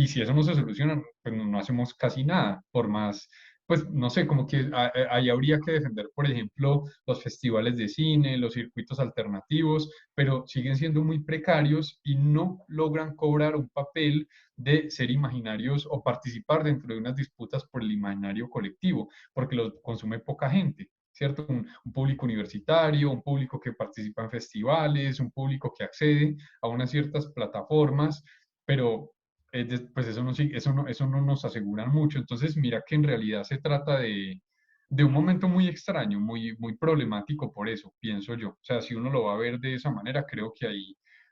si eso no se soluciona, pues no hacemos casi nada, por más, pues no sé, como que ahí habría que defender, por ejemplo, los festivales de cine, los circuitos alternativos, pero siguen siendo muy precarios y no logran cobrar un papel de ser imaginarios o participar dentro de unas disputas por el imaginario colectivo, porque los consume poca gente. ¿Cierto? Un público universitario, un público que participa en festivales, un público que accede a unas ciertas plataformas, pero pues eso no nos asegura mucho. Entonces, mira que en realidad se trata de un momento muy extraño, muy problemático por eso, pienso yo. O sea, si uno lo va a ver de esa manera, creo que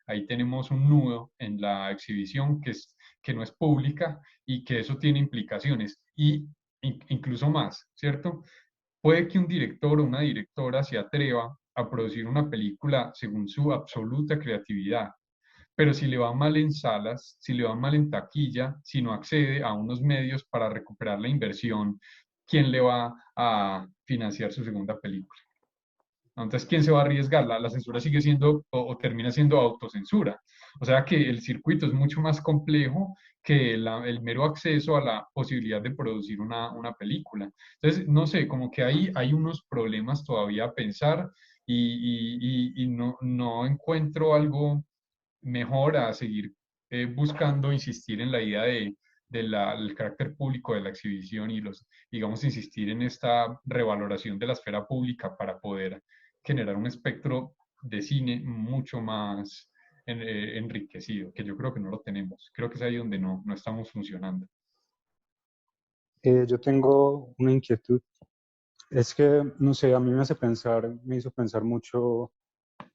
ahí tenemos un nudo en la exhibición que no es pública y que eso tiene implicaciones. Y incluso más, ¿cierto? Puede que un director o una directora se atreva a producir una película según su absoluta creatividad, pero si le va mal en salas, si le va mal en taquilla, si no accede a unos medios para recuperar la inversión, ¿quién le va a financiar su segunda película? Entonces, ¿quién se va a arriesgar? La censura sigue siendo o termina siendo autocensura. O sea que el circuito es mucho más complejo que el mero acceso a la posibilidad de producir una película. Entonces, no sé, como que ahí hay unos problemas todavía a pensar y no encuentro algo mejor a seguir buscando insistir en la idea del carácter público de la exhibición y digamos, insistir en esta revaloración de la esfera pública para poder generar un espectro de cine mucho más enriquecido, que yo creo que no lo tenemos. Creo que es ahí donde no estamos funcionando. Yo tengo una inquietud. Es que, no sé, a mí me hizo pensar mucho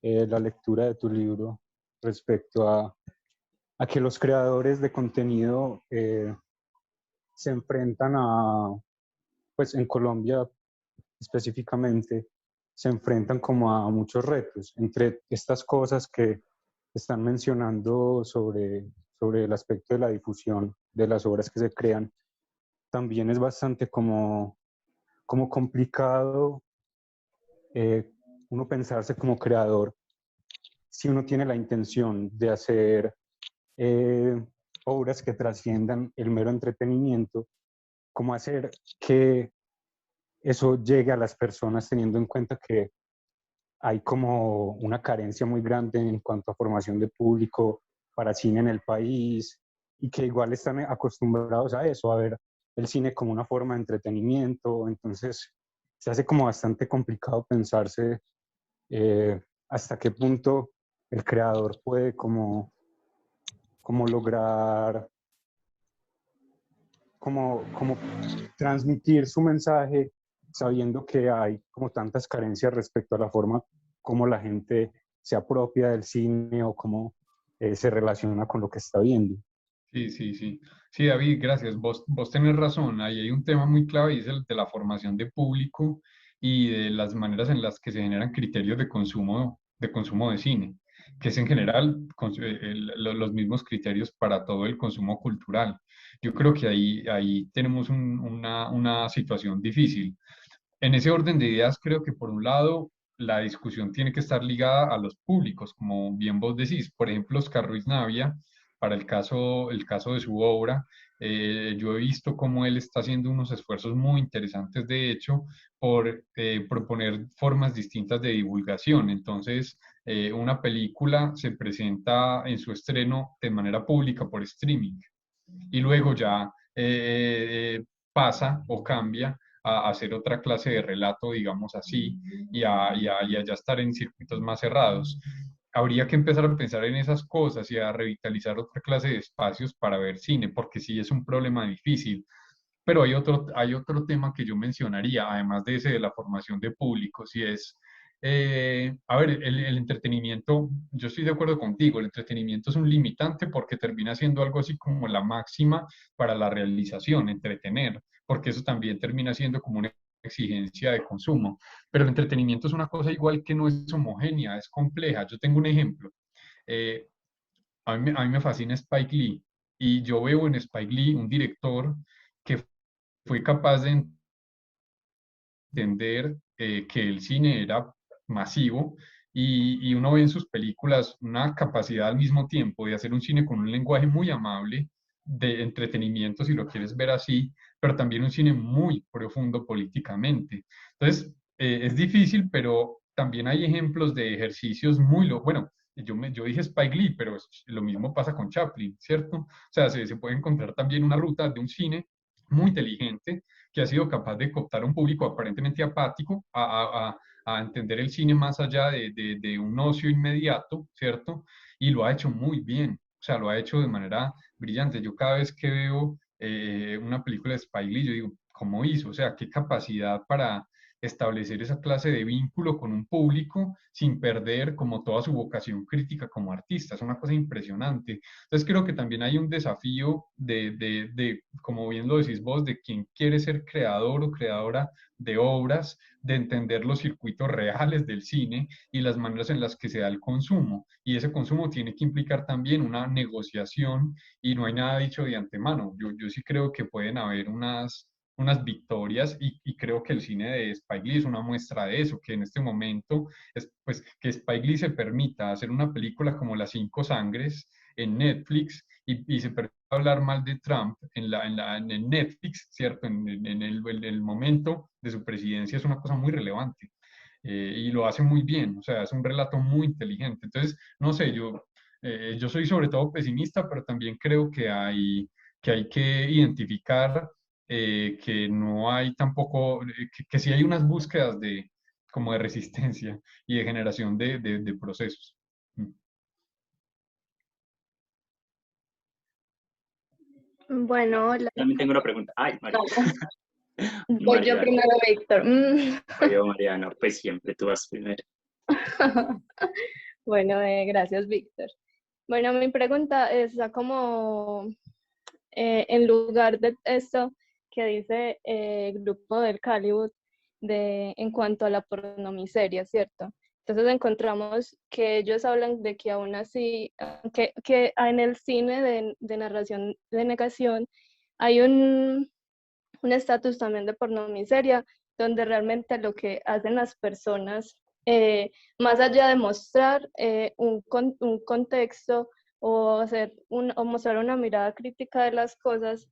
la lectura de tu libro respecto a que los creadores de contenido se enfrentan pues en Colombia específicamente, se enfrentan como a muchos retos. Entre estas cosas que están mencionando sobre el aspecto de la difusión de las obras que se crean, también es bastante como complicado uno pensarse como creador si uno tiene la intención de hacer obras que trasciendan el mero entretenimiento, cómo hacer que eso llegue a las personas teniendo en cuenta que hay como una carencia muy grande en cuanto a formación de público para cine en el país y que igual están acostumbrados a eso, a ver el cine como una forma de entretenimiento. Entonces se hace como bastante complicado pensarse hasta qué punto el creador puede como lograr como transmitir su mensaje sabiendo que hay como tantas carencias respecto a la forma como la gente se apropia del cine o cómo se relaciona con lo que está viendo. Sí, sí, sí. Sí, David, gracias. Vos tenés razón. Ahí hay un tema muy clave y es el de la formación de público y de las maneras en las que se generan criterios de consumo de cine, que es en general los mismos criterios para todo el consumo cultural. Yo creo que ahí tenemos una situación difícil. En ese orden de ideas, creo que por un lado la discusión tiene que estar ligada a los públicos, como bien vos decís. Por ejemplo, Oscar Ruiz Navia, para el caso de su obra, yo he visto cómo él está haciendo unos esfuerzos muy interesantes, de hecho, por proponer formas distintas de divulgación. Entonces, una película se presenta en su estreno de manera pública por streaming y luego ya pasa o cambia a hacer otra clase de relato, digamos así, y a ya estar en circuitos más cerrados. Habría que empezar a pensar en esas cosas y a revitalizar otra clase de espacios para ver cine, porque sí es un problema difícil. Pero hay otro tema que yo mencionaría, además de ese de la formación de públicos, y es, a ver, el entretenimiento, yo estoy de acuerdo contigo, el entretenimiento es un limitante porque termina siendo algo así como la máxima para la realización, entretener, porque eso también termina siendo como una exigencia de consumo. Pero el entretenimiento es una cosa igual que no es homogénea, es compleja. Yo tengo un ejemplo. Eh, a mí me fascina Spike Lee y yo veo en Spike Lee un director que fue capaz de entender que el cine era masivo y uno ve en sus películas una capacidad al mismo tiempo de hacer un cine con un lenguaje muy amable, de entretenimiento, si lo quieres ver así, pero también un cine muy profundo políticamente. Entonces, es difícil, pero también hay ejemplos de ejercicios bueno, yo dije Spike Lee, pero lo mismo pasa con Chaplin, ¿cierto? O sea, se puede encontrar también una ruta de un cine muy inteligente que ha sido capaz de cooptar a un público aparentemente apático a entender el cine más allá de un ocio inmediato, ¿cierto? Y lo ha hecho muy bien, o sea, lo ha hecho de manera brillante. Yo cada vez que veo una película de Spike Lee, yo digo, ¿cómo hizo? O sea, qué capacidad para establecer esa clase de vínculo con un público sin perder como toda su vocación crítica como artista. Es una cosa impresionante. Entonces creo que también hay un desafío como bien lo decís vos, de quien quiere ser creador o creadora de obras, de entender los circuitos reales del cine y las maneras en las que se da el consumo. Y ese consumo tiene que implicar también una negociación y no hay nada dicho de antemano. Yo sí creo que pueden haber unas victorias y creo que el cine de Spike Lee es una muestra de eso, que en este momento es pues que Spike Lee se permita hacer una película como Las Cinco Sangres en Netflix y se permite hablar mal de Trump en el Netflix, ¿cierto? En el momento de su presidencia es una cosa muy relevante y lo hace muy bien, o sea, es un relato muy inteligente. Entonces, no sé, yo soy sobre todo pesimista, pero también creo que hay que identificar que no hay tampoco, que sí hay unas búsquedas como de resistencia y de generación de procesos. Mm. Bueno, También tengo una pregunta. Ay, María. voy yo Mariana. primero, Víctor. Oye, Mariana, pues siempre tú vas primero. Bueno, gracias, Víctor. Bueno, mi pregunta es como en lugar de esto que dice el grupo del Calibut en cuanto a la pornomiseria, ¿cierto? Entonces encontramos que ellos hablan de que aún así, que en el cine de narración de negación hay un estatus también de pornomiseria, donde realmente lo que hacen las personas, más allá de mostrar un contexto o mostrar una mirada crítica de las cosas,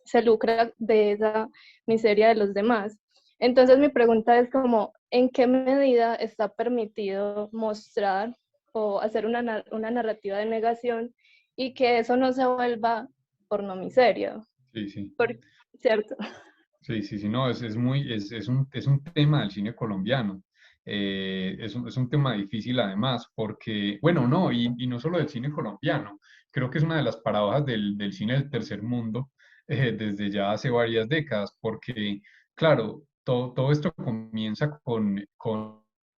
se lucra de esa miseria de los demás. Entonces mi pregunta es como, ¿en qué medida está permitido mostrar o hacer una narrativa de negación y que eso no se vuelva pornomiseria? Sí, sí. ¿Cierto? Sí, sí, sí, no, es un tema del cine colombiano. Es un tema difícil además, porque, bueno, no, y no solo del cine colombiano, creo que es una de las paradojas del cine del tercer mundo desde ya hace varias décadas, porque, claro, todo esto comienza con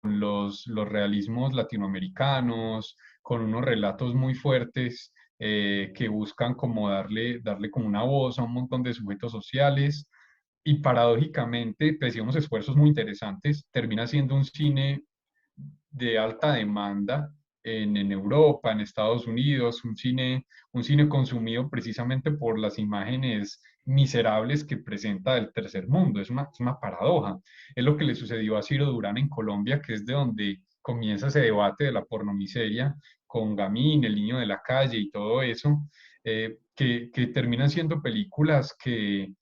los realismos latinoamericanos, con unos relatos muy fuertes que buscan como darle como una voz a un montón de sujetos sociales y paradójicamente, pese a unos esfuerzos muy interesantes, termina siendo un cine de alta demanda en Europa, en Estados Unidos, un cine consumido precisamente por las imágenes miserables que presenta del tercer mundo. Es una paradoja. Es lo que le sucedió a Ciro Durán en Colombia, que es de donde comienza ese debate de la pornomiseria con Gamín, El niño de la calle y todo eso, que terminan siendo películas que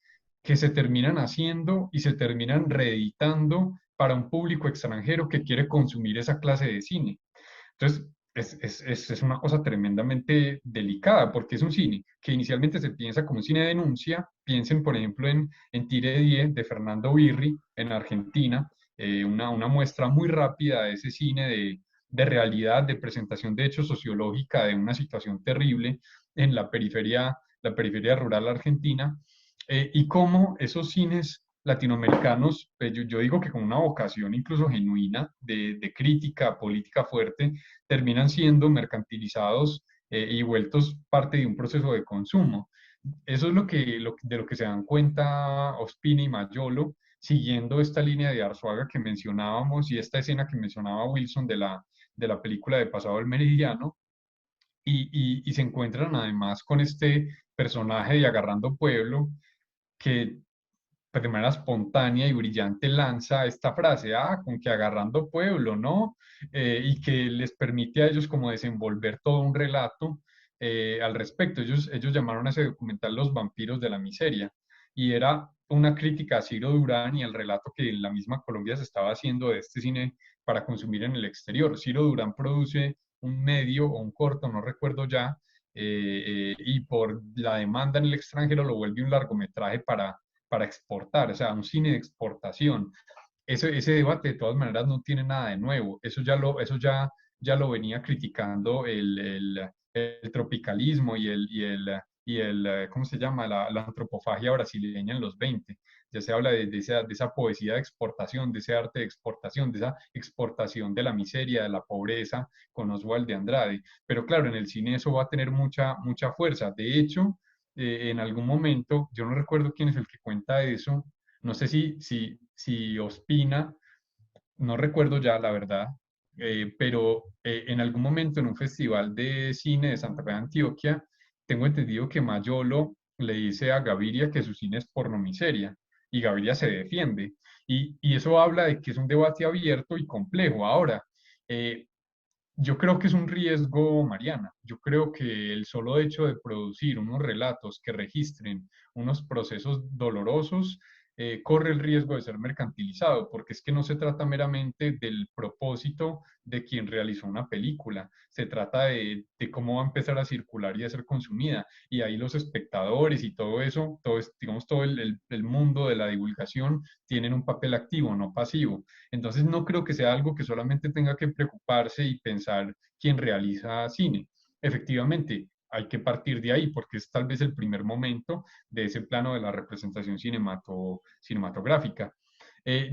se terminan haciendo y se terminan reeditando para un público extranjero que quiere consumir esa clase de cine. Entonces, es una cosa tremendamente delicada porque es un cine que inicialmente se piensa como un cine de denuncia. Piensen, por ejemplo, en Tire 10 de Fernando Birri en Argentina, una muestra muy rápida de ese cine de realidad, de presentación de hechos sociológica de una situación terrible en la periferia rural argentina, y cómo esos cines latinoamericanos, pues yo digo que con una vocación incluso genuina de crítica política fuerte, terminan siendo mercantilizados y vueltos parte de un proceso de consumo. Eso es de lo que se dan cuenta Ospina y Mayolo, siguiendo esta línea de Arzuaga que mencionábamos y esta escena que mencionaba Wilson de la película de Pasado el Meridiano, y se encuentran además con este personaje de Agarrando Pueblo, que pues, de manera espontánea y brillante lanza esta frase, con que agarrando pueblo, ¿no? Y que les permite a ellos como desenvolver todo un relato al respecto. Ellos llamaron a ese documental Los vampiros de la miseria y era una crítica a Ciro Durán y al relato que en la misma Colombia se estaba haciendo de este cine para consumir en el exterior. Ciro Durán produce un medio o un corto, no recuerdo ya, y por la demanda en el extranjero lo vuelve un largometraje para exportar, o sea, un cine de exportación. Ese debate de todas maneras no tiene nada de nuevo, ya lo venía criticando el tropicalismo ¿cómo se llama? La antropofagia brasileña en los 20. Ya se habla de esa poesía de exportación, de ese arte de exportación, de esa exportación de la miseria, de la pobreza con Oswald de Andrade. Pero claro, en el cine eso va a tener mucha fuerza. De hecho, en algún momento, yo no recuerdo quién es el que cuenta eso, no sé si Ospina, no recuerdo ya la verdad, pero en algún momento en un festival de cine de Santa Fe de Antioquia, tengo entendido que Mayolo le dice a Gaviria que su cine es pornomiseria y Gaviria se defiende. Y eso habla de que es un debate abierto y complejo. Ahora, eh, yo creo que es un riesgo, Mariana. Yo creo que el solo hecho de producir unos relatos que registren unos procesos dolorosos corre el riesgo de ser mercantilizado, porque es que no se trata meramente del propósito de quien realizó una película, se trata de cómo va a empezar a circular y a ser consumida. Y ahí los espectadores y todo eso, digamos, todo el mundo de la divulgación tienen un papel activo, no pasivo. Entonces no creo que sea algo que solamente tenga que preocuparse y pensar quien realiza cine. Efectivamente, hay que partir de ahí porque es tal vez el primer momento de ese plano de la representación cinematográfica.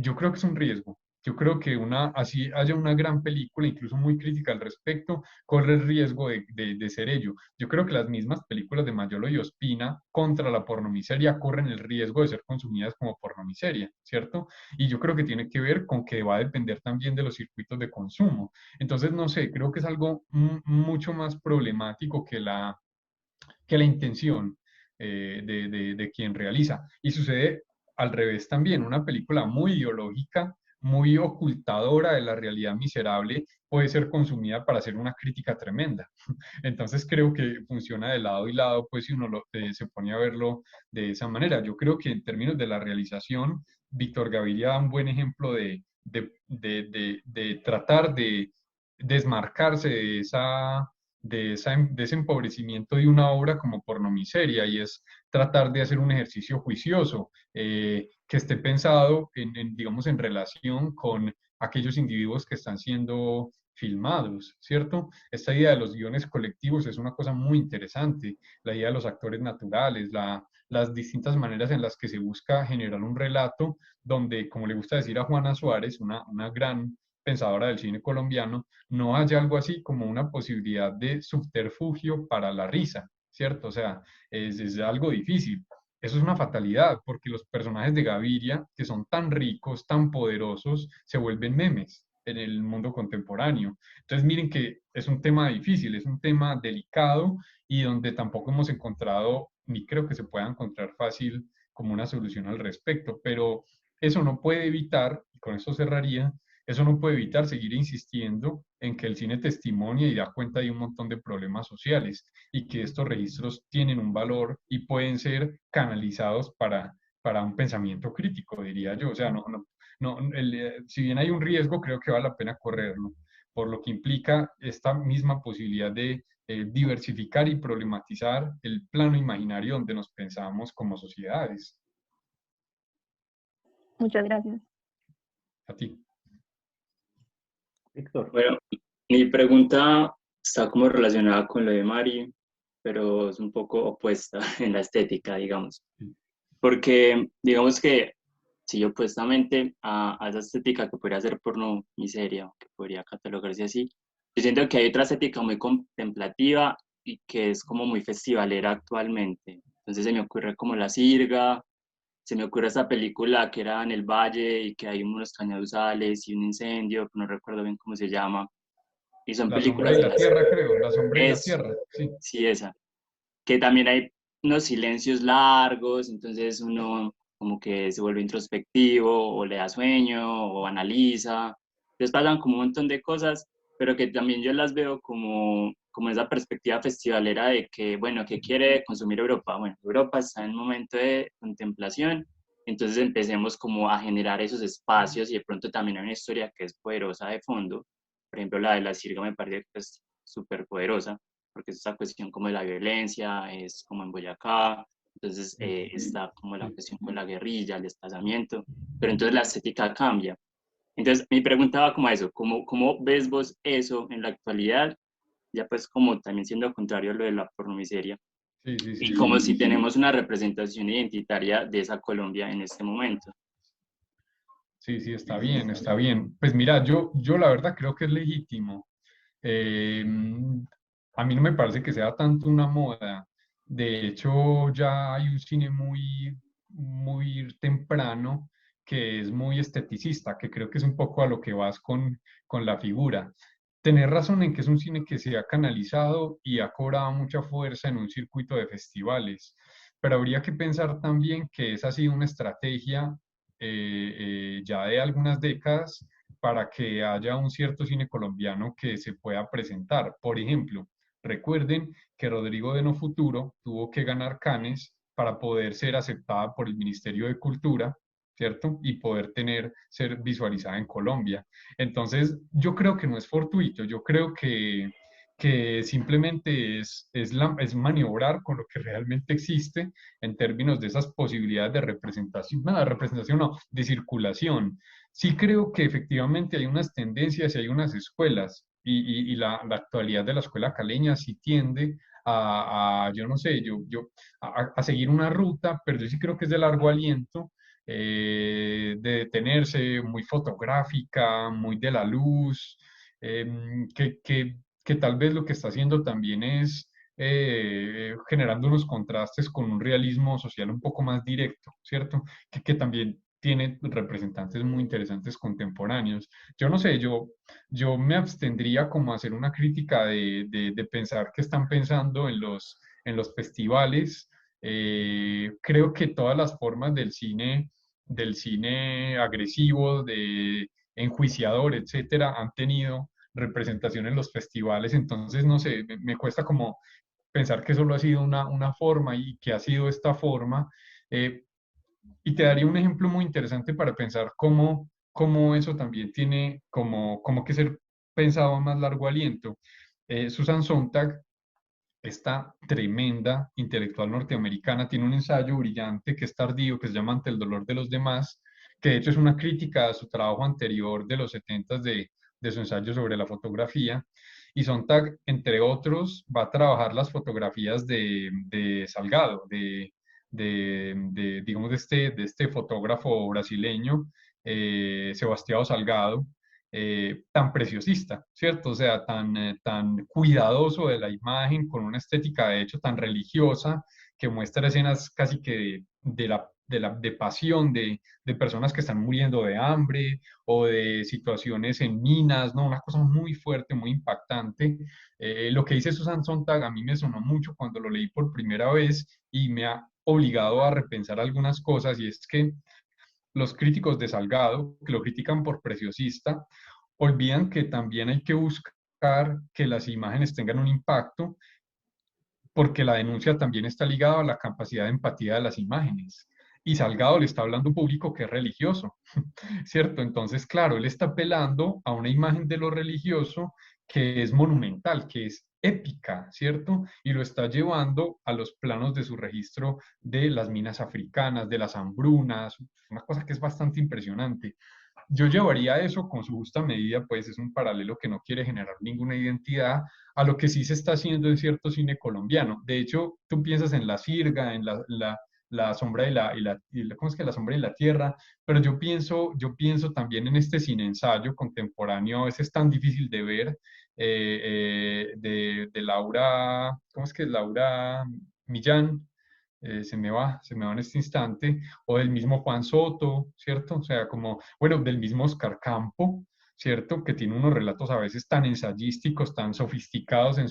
Yo creo que es un riesgo. Yo creo que así haya una gran película, incluso muy crítica al respecto, corre el riesgo de ser ello. Yo creo que las mismas películas de Mayolo y Ospina contra la pornomiseria corren el riesgo de ser consumidas como pornomiseria, ¿cierto? Y yo creo que tiene que ver con que va a depender también de los circuitos de consumo. Entonces, no sé, creo que es algo mucho más problemático que la intención de quien realiza. Y sucede al revés también, una película muy ideológica, muy ocultadora de la realidad miserable, puede ser consumida para hacer una crítica tremenda. Entonces creo que funciona de lado y lado, pues si uno se pone a verlo de esa manera. Yo creo que en términos de la realización, Víctor Gaviria da un buen ejemplo de tratar de desmarcarse de ese empobrecimiento de una obra como pornomiseria, y es tratar de hacer un ejercicio juicioso que esté pensado digamos, en relación con aquellos individuos que están siendo filmados, ¿cierto? Esta idea de los guiones colectivos es una cosa muy interesante, la idea de los actores naturales, las distintas maneras en las que se busca generar un relato donde, como le gusta decir a Juana Suárez, una gran pensadora del cine colombiano, no haya algo así como una posibilidad de subterfugio para la risa, ¿cierto? O sea, es algo difícil. Eso es una fatalidad, porque los personajes de Gaviria, que son tan ricos, tan poderosos, se vuelven memes en el mundo contemporáneo. Entonces, miren que es un tema difícil, es un tema delicado y donde tampoco hemos encontrado, ni creo que se pueda encontrar fácil como una solución al respecto, pero eso no puede evitar, y con eso cerraría, eso no puede evitar seguir insistiendo en que el cine testimonia y da cuenta de un montón de problemas sociales y que estos registros tienen un valor y pueden ser canalizados para un pensamiento crítico, diría yo. O sea, si bien hay un riesgo, creo que vale la pena correrlo, por lo que implica esta misma posibilidad de diversificar y problematizar el plano imaginario donde nos pensamos como sociedades. Muchas gracias. A ti. Víctor. Bueno, mi pregunta está como relacionada con lo de Mari, pero es un poco opuesta en la estética, digamos. Porque digamos que si opuestamente a esa estética que podría ser porno miseria, que podría catalogarse así, yo siento que hay otra estética muy contemplativa y que es como muy festivalera actualmente. Entonces se me ocurre como La Sirga, se me ocurre esa película que era en el valle y que hay unos cañaduzales y un incendio, no recuerdo bien cómo se llama. Y son La sombra películas y de la las... tierra, creo. La sombra y la Es, tierra, sí. sí, esa. Que también hay unos silencios largos, entonces uno como que se vuelve introspectivo o le da sueño o analiza. Entonces pasan como un montón de cosas, pero que también yo las veo como esa perspectiva festivalera de que, bueno, ¿qué quiere consumir Europa? Bueno, Europa está en un momento de contemplación, entonces empecemos como a generar esos espacios y de pronto también hay una historia que es poderosa de fondo. Por ejemplo, la de La Sirga me parece que es súper poderosa porque es esa cuestión como de la violencia, es como en Boyacá, entonces está como la cuestión con la guerrilla, el desplazamiento, pero entonces la estética cambia. Entonces mi pregunta va como a eso, ¿cómo ves vos eso en la actualidad? Ya pues como también siendo contrario a lo de la pornomiseria, Sí, sí, y sí. como si tenemos una representación identitaria de esa Colombia en este momento. Sí, sí, está bien, está bien. Pues mira, yo la verdad creo que es legítimo. Eh, a mí no me parece que sea tanto una moda. De hecho, ya hay un cine muy temprano que es muy esteticista, que creo que es un poco a lo que vas con la figura. Tener razón en que es un cine que se ha canalizado y ha cobrado mucha fuerza en un circuito de festivales, pero habría que pensar también que esa ha sido una estrategia ya de algunas décadas para que haya un cierto cine colombiano que se pueda presentar. Por ejemplo, recuerden que Rodrigo de No Futuro tuvo que ganar Cannes para poder ser aceptada por el Ministerio de Cultura, ¿cierto? Y poder ser visualizada en Colombia. Entonces, yo creo que no es fortuito, yo creo que simplemente es maniobrar con lo que realmente existe en términos de esas posibilidades de representación, nada, de representación no, de circulación. Sí creo que efectivamente hay unas tendencias y hay unas escuelas, y la actualidad de la escuela caleña sí tiende yo no sé, a seguir una ruta, pero yo sí creo que es de largo aliento, de detenerse, muy fotográfica, muy de la luz, que tal vez lo que está haciendo también es generando unos contrastes con un realismo social un poco más directo, ¿cierto? Que también tiene representantes muy interesantes contemporáneos. Yo no sé, yo me abstendría como a hacer una crítica de pensar que están pensando en los festivales. Creo que todas las formas del cine agresivo, de enjuiciador, etcétera, han tenido representación en los festivales. Entonces, no sé, me cuesta como pensar que solo ha sido una forma y que ha sido esta forma. Eh, y te daría un ejemplo muy interesante para pensar cómo eso también tiene como que ser pensado a más largo aliento. Susan Sontag, esta tremenda intelectual norteamericana, tiene un ensayo brillante que es tardío, que se llama Ante el dolor de los demás, que de hecho es una crítica a su trabajo anterior de los 70 de su ensayo sobre la fotografía. Y Sontag, entre otros, va a trabajar las fotografías de Salgado, digamos, de este fotógrafo brasileño, Sebastião Salgado, tan preciosista, ¿cierto? O sea, tan cuidadoso de la imagen, con una estética de hecho tan religiosa, que muestra escenas casi que de pasión, de personas que están muriendo de hambre o de situaciones en minas, ¿no? Una cosa muy fuerte, muy impactante. Lo que dice Susan Sontag a mí me sonó mucho cuando lo leí por primera vez y me ha obligado a repensar algunas cosas, y es que los críticos de Salgado, que lo critican por preciosista, olvidan que también hay que buscar que las imágenes tengan un impacto, porque la denuncia también está ligada a la capacidad de empatía de las imágenes. Y Salgado le está hablando a un público que es religioso, ¿cierto? Entonces, claro, él está apelando a una imagen de lo religioso que es monumental, que es épica, ¿cierto? Y lo está llevando a los planos de su registro de las minas africanas, de las hambrunas, una cosa que es bastante impresionante. Yo llevaría eso con su justa medida, pues es un paralelo que no quiere generar ninguna identidad a lo que sí se está haciendo en cierto cine colombiano. De hecho, tú piensas en La Sirga, en la sombra ¿cómo es que la sombra y la tierra? Pero yo pienso también en este cine ensayo contemporáneo, a veces tan difícil de ver, de Laura, ¿cómo es que es? Laura Millán, se me va en este instante, o del mismo Juan Soto, ¿cierto? O sea, como, bueno, del mismo Oscar Campo, ¿cierto? Que tiene unos relatos a veces tan ensayísticos, tan sofisticados en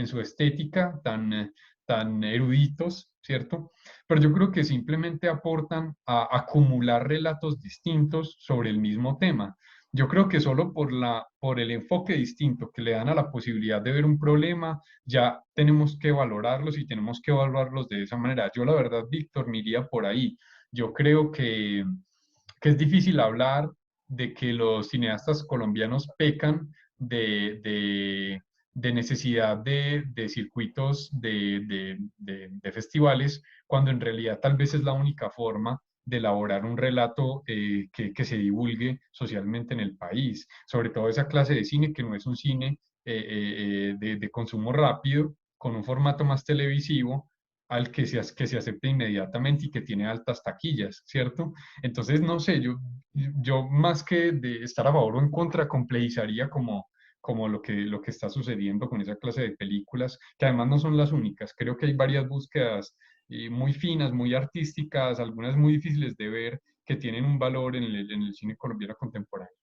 su estética, tan eruditos, ¿cierto? Pero yo creo que simplemente aportan a acumular relatos distintos sobre el mismo tema. Yo creo que solo por el enfoque distinto que le dan a la posibilidad de ver un problema, ya tenemos que valorarlos y tenemos que evaluarlos de esa manera. Yo la verdad, Víctor, me iría por ahí. Yo creo que es difícil hablar de que los cineastas colombianos pecan de necesidad de circuitos de festivales, cuando en realidad tal vez es la única forma de elaborar un relato que se divulgue socialmente en el país, sobre todo esa clase de cine que no es un cine de consumo rápido, con un formato más televisivo, al que se acepta inmediatamente y que tiene altas taquillas, ¿cierto? Entonces, no sé, yo más que de estar a favor o en contra, complejizaría como lo que está sucediendo con esa clase de películas, que además no son las únicas. Creo que hay varias búsquedas muy finas, muy artísticas, algunas muy difíciles de ver, que tienen un valor en el cine colombiano contemporáneo.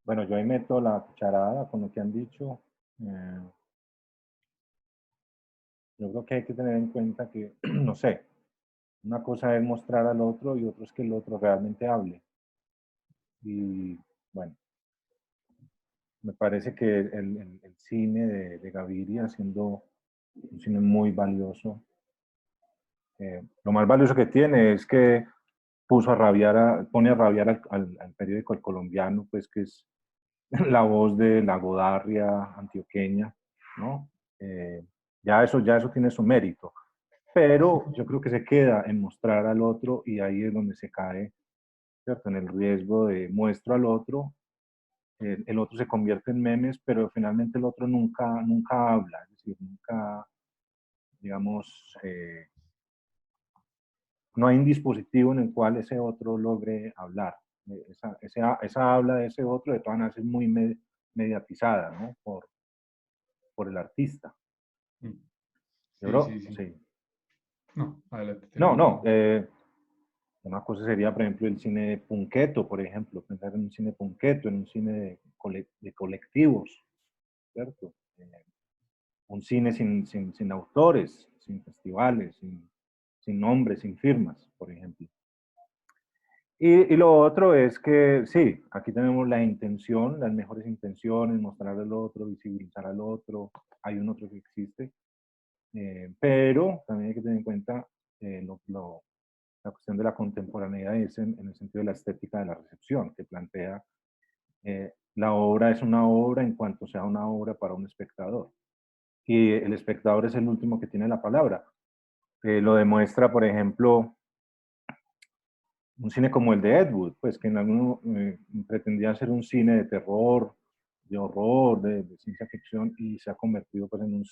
Bueno, yo ahí meto la cucharada con lo que han dicho. Eh, yo creo que hay que tener en cuenta que, no sé, una cosa es mostrar al otro y otra es que el otro realmente hable. Y bueno, me parece que el cine de Gaviria, siendo un cine muy valioso, lo más valioso que tiene es que pone a rabiar al periódico El Colombiano, pues que es la voz de la Godarria antioqueña, ¿no? Ya eso tiene su mérito, pero yo creo que se queda en mostrar al otro y ahí es donde se cae, ¿cierto? En el riesgo de muestro al otro el otro se convierte en memes, pero finalmente el otro nunca habla, es decir, nunca, digamos, no hay un dispositivo en el cual ese otro logre hablar. Esa habla de ese otro de todas maneras es muy mediatizada, ¿no? Por el artista. Mm. Yo Sí, creo, sí, sí. sí. No, adelante, No, termina. no. Una cosa sería, por ejemplo, el cine punqueto, por ejemplo, pensar en un cine punqueto, en un cine de colectivos, ¿cierto? Un cine sin autores, sin festivales, sin nombres, sin firmas, por ejemplo. Y lo otro es que, sí, aquí tenemos la intención, las mejores intenciones, mostrar al otro, visibilizar al otro, hay un otro que existe, pero también hay que tener en cuenta la cuestión de la contemporaneidad es en el sentido de la estética de la recepción, que plantea la obra es una obra en cuanto sea una obra para un espectador. Y el espectador es el último que tiene la palabra. Lo demuestra, por ejemplo, un cine como el de Ed Wood, pues que en alguno pretendía ser un cine de terror, de horror, de ciencia ficción, y se ha convertido pues en un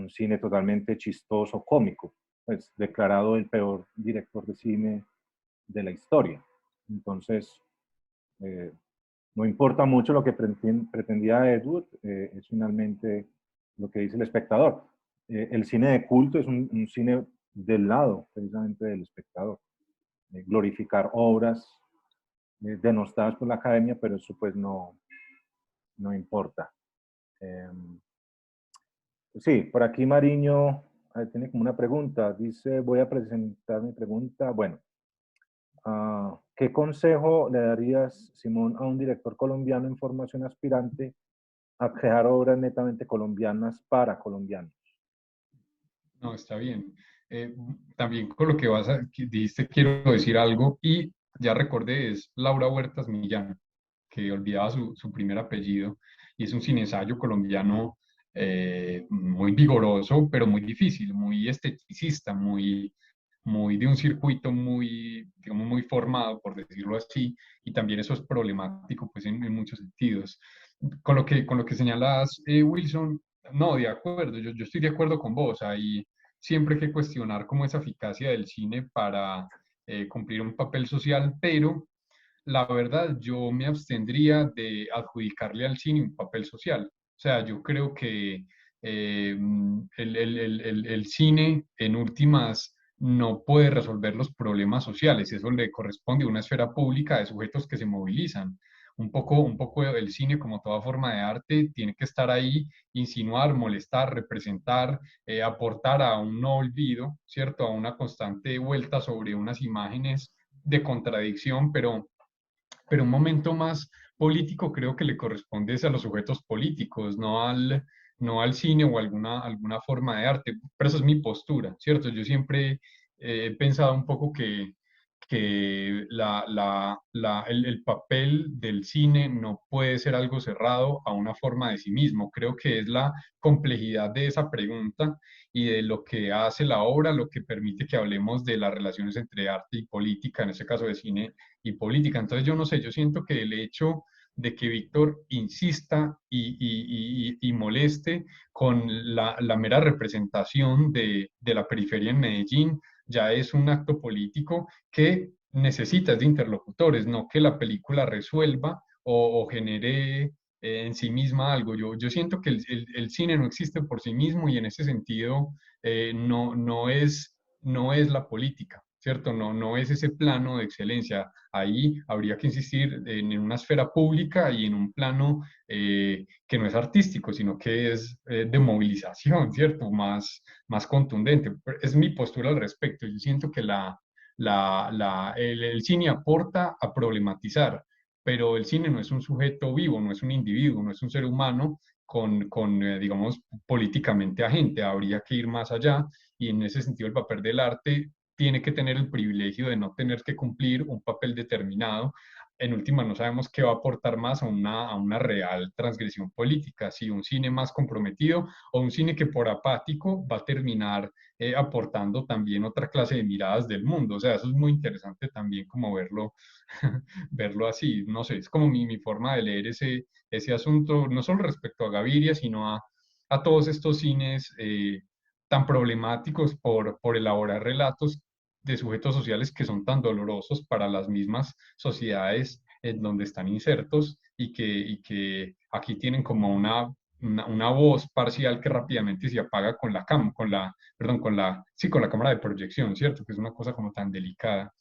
cine totalmente chistoso, cómico, pues declarado el peor director de cine de la historia. Entonces, eh, no importa mucho lo que pretendía Ed Wood, es finalmente lo que dice el espectador. El cine de culto es un cine del lado precisamente del espectador. Glorificar obras denostadas por la academia, pero eso pues no importa. Eh, sí, por aquí Mariño tiene como una pregunta. Dice, voy a presentar mi pregunta. Bueno, ¿qué consejo le darías, Simón, a un director colombiano en formación aspirante a crear obras netamente colombianas para colombianos? No, está bien. También con lo que dijiste, quiero decir algo y ya recordé, es Laura Huertas Millán, que olvidaba su primer apellido, y es un cineensayo colombiano muy vigoroso, pero muy difícil, muy esteticista, muy de un circuito muy, digamos, muy formado, por decirlo así, y también eso es problemático, pues, en muchos sentidos. Con lo que señalas, Wilson, no, de acuerdo, yo estoy de acuerdo con vos, ahí siempre hay que cuestionar como esa eficacia del cine para cumplir un papel social, pero la verdad yo me abstendría de adjudicarle al cine un papel social. O sea, yo creo que el cine en últimas no puede resolver los problemas sociales, eso le corresponde a una esfera pública de sujetos que se movilizan. Un poco el cine, como toda forma de arte, tiene que estar ahí, insinuar, molestar, representar, aportar a un no olvido, ¿cierto? A una constante vuelta sobre unas imágenes de contradicción, pero un momento más político creo que le corresponde es a los sujetos políticos, no al cine o alguna forma de arte. Pero esa es mi postura, ¿cierto? Yo siempre he pensado un poco que el papel del cine no puede ser algo cerrado a una forma de sí mismo. Creo que es la complejidad de esa pregunta y de lo que hace la obra, lo que permite que hablemos de las relaciones entre arte y política, en este caso de cine y política. Entonces yo no sé, yo siento que el hecho de que Víctor insista y moleste con la mera representación de la periferia en Medellín ya es un acto político que necesitas de interlocutores, no que la película resuelva o genere en sí misma algo. Yo siento que el cine no existe por sí mismo y en ese sentido no es la política, ¿cierto? No es ese plano de excelencia. Ahí habría que insistir en una esfera pública y en un plano que no es artístico, sino que es de movilización, ¿cierto? Más contundente. Es mi postura al respecto. Yo siento que el cine aporta a problematizar, pero el cine no es un sujeto vivo, no es un individuo, no es un ser humano digamos, políticamente agente. Habría que ir más allá y en ese sentido el papel del arte tiene que tener el privilegio de no tener que cumplir un papel determinado, en última no sabemos qué va a aportar más a una real transgresión política, si un cine más comprometido o un cine que por apático va a terminar aportando también otra clase de miradas del mundo. O sea, eso es muy interesante también como verlo, verlo así. No sé, es como mi forma de leer ese asunto, no solo respecto a Gaviria, sino a todos estos cines tan problemáticos por elaborar relatos de sujetos sociales que son tan dolorosos para las mismas sociedades en donde están insertos y que aquí tienen como una voz parcial que rápidamente se apaga con la perdón, sí, con la cámara de proyección, ¿cierto? Que es una cosa como tan delicada.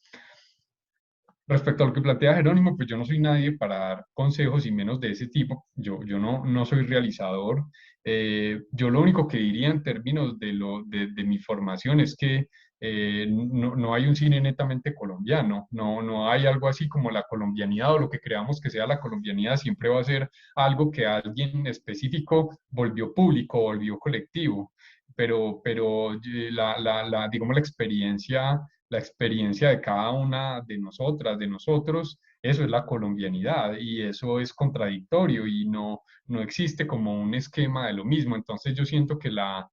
Respecto a lo que plantea Jerónimo, pues yo no soy nadie para dar consejos y menos de ese tipo. Yo no soy realizador. Yo lo único que diría en términos de mi formación es que no hay un cine netamente colombiano. No hay algo así como la colombianidad o lo que creamos que sea la colombianidad. Siempre va a ser algo que alguien específico volvió público, volvió colectivo. Pero digamos, la experiencia de cada una de nosotras, de nosotros, eso es la colombianidad y eso es contradictorio y no existe como un esquema de lo mismo. Entonces yo siento que la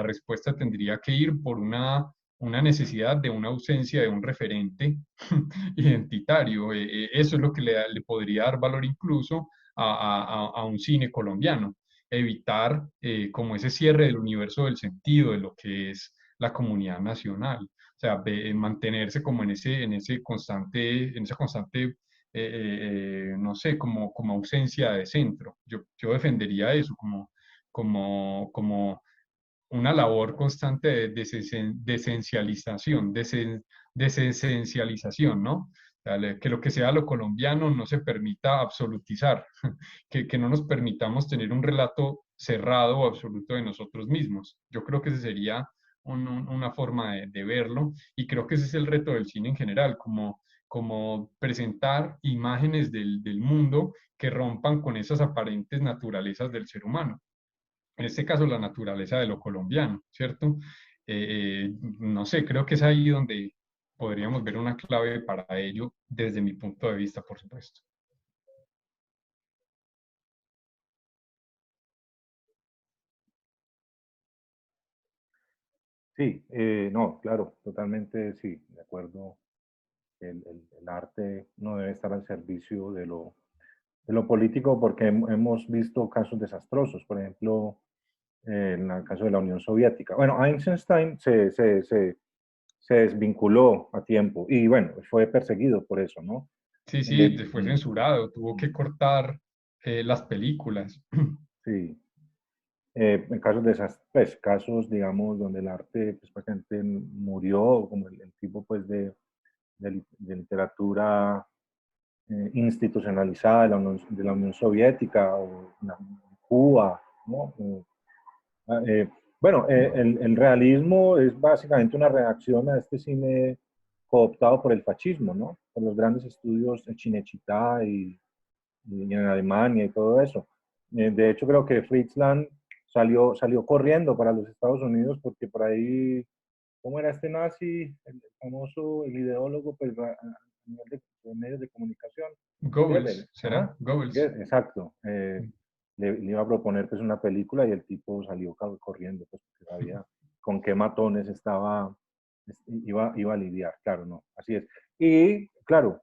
respuesta tendría que ir por una necesidad de una ausencia de un referente identitario. Eso es lo que le podría dar valor incluso a un cine colombiano. Evitar como ese cierre del universo del sentido de lo que es la comunidad nacional. O sea, mantenerse como en esa constante, no sé, como ausencia de centro. Yo defendería eso como una labor constante de desesencialización, ¿no? O sea, que lo que sea lo colombiano no se permita absolutizar, que no nos permitamos tener un relato cerrado o absoluto de nosotros mismos. Yo creo que ese sería una forma de verlo y creo que ese es el reto del cine en general, como presentar imágenes del mundo que rompan con esas aparentes naturalezas del ser humano. En este caso, la naturaleza de lo colombiano, ¿cierto? No sé, creo que es ahí donde podríamos ver una clave para ello desde mi punto de vista, por supuesto. Sí, no, claro, totalmente sí, de acuerdo. El arte no debe estar al servicio de lo político porque hemos visto casos desastrosos, por ejemplo, en el caso de la Unión Soviética. Bueno, Einstein se desvinculó a tiempo y bueno, fue perseguido por eso, ¿no? Sí, Eh, sí, fue censurado, tuvo que cortar las películas. sí, en casos de esas, pues, casos, digamos, donde el arte, pues, prácticamente murió, como el tipo, pues, de literatura institucionalizada de la Unión Soviética o Cuba, ¿no? Eh, bueno, el realismo es básicamente una reacción a este cine cooptado por el fascismo, ¿no? Por los grandes estudios en Cinecittà y en Alemania y todo eso. De hecho, creo que Fritz Lang salió corriendo para los Estados Unidos porque por ahí, ¿cómo era este nazi? El famoso, el ideólogo, pues, a nivel de medios de comunicación. Goebbels, Goebbels, ¿será? ajá, Goebbels. exacto. Le iba a proponer pues una película y el tipo salió corriendo, pues porque sabía con qué matones iba a lidiar, claro, no, así es. Y claro,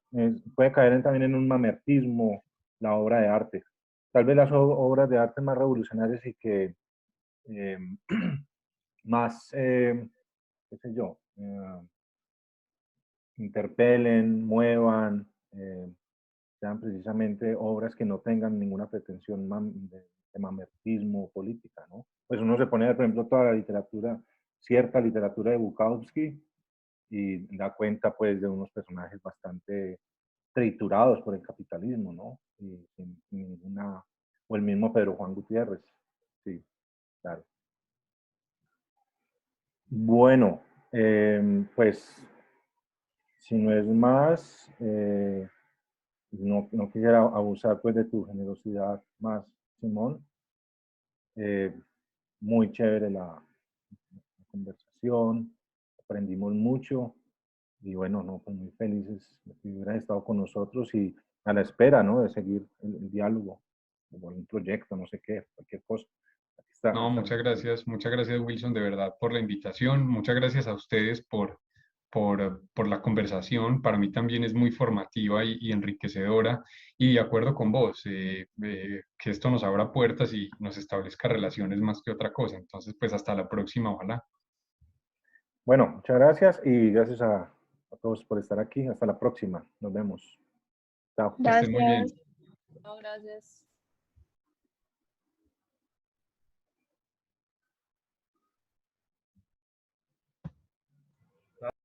puede caer también en un mamertismo la obra de arte. Tal vez las obras de arte más revolucionarias y que eh, más, qué sé yo, interpelen, muevan, sean precisamente obras que no tengan ninguna pretensión de mamertismo política, ¿no? Pues uno se pone, por ejemplo, toda la literatura, cierta literatura de Bukowski y da cuenta, pues, de unos personajes bastante triturados por el capitalismo, ¿no? Y sin ninguna, o el mismo Pedro Juan Gutiérrez, sí, claro. Bueno, pues, si no es más, no quisiera abusar pues de tu generosidad más, Simón. Eh, Muy chévere la conversación, aprendimos mucho y bueno, no, pues muy felices de que hubieran estado con nosotros y a la espera, ¿no? De seguir el diálogo o algún proyecto, no sé qué, cualquier cosa. Aquí No, muchas gracias Wilson, de verdad, por la invitación. Muchas gracias a ustedes por la conversación. Para mí también es muy formativa y enriquecedora. Y de acuerdo con vos, que esto nos abra puertas y nos establezca relaciones más que otra cosa. Entonces, pues hasta la próxima, ojalá. Bueno, muchas gracias y gracias a todos por estar aquí. Hasta la próxima. Nos vemos. Chao. Que estén muy bien. Gracias. No, gracias.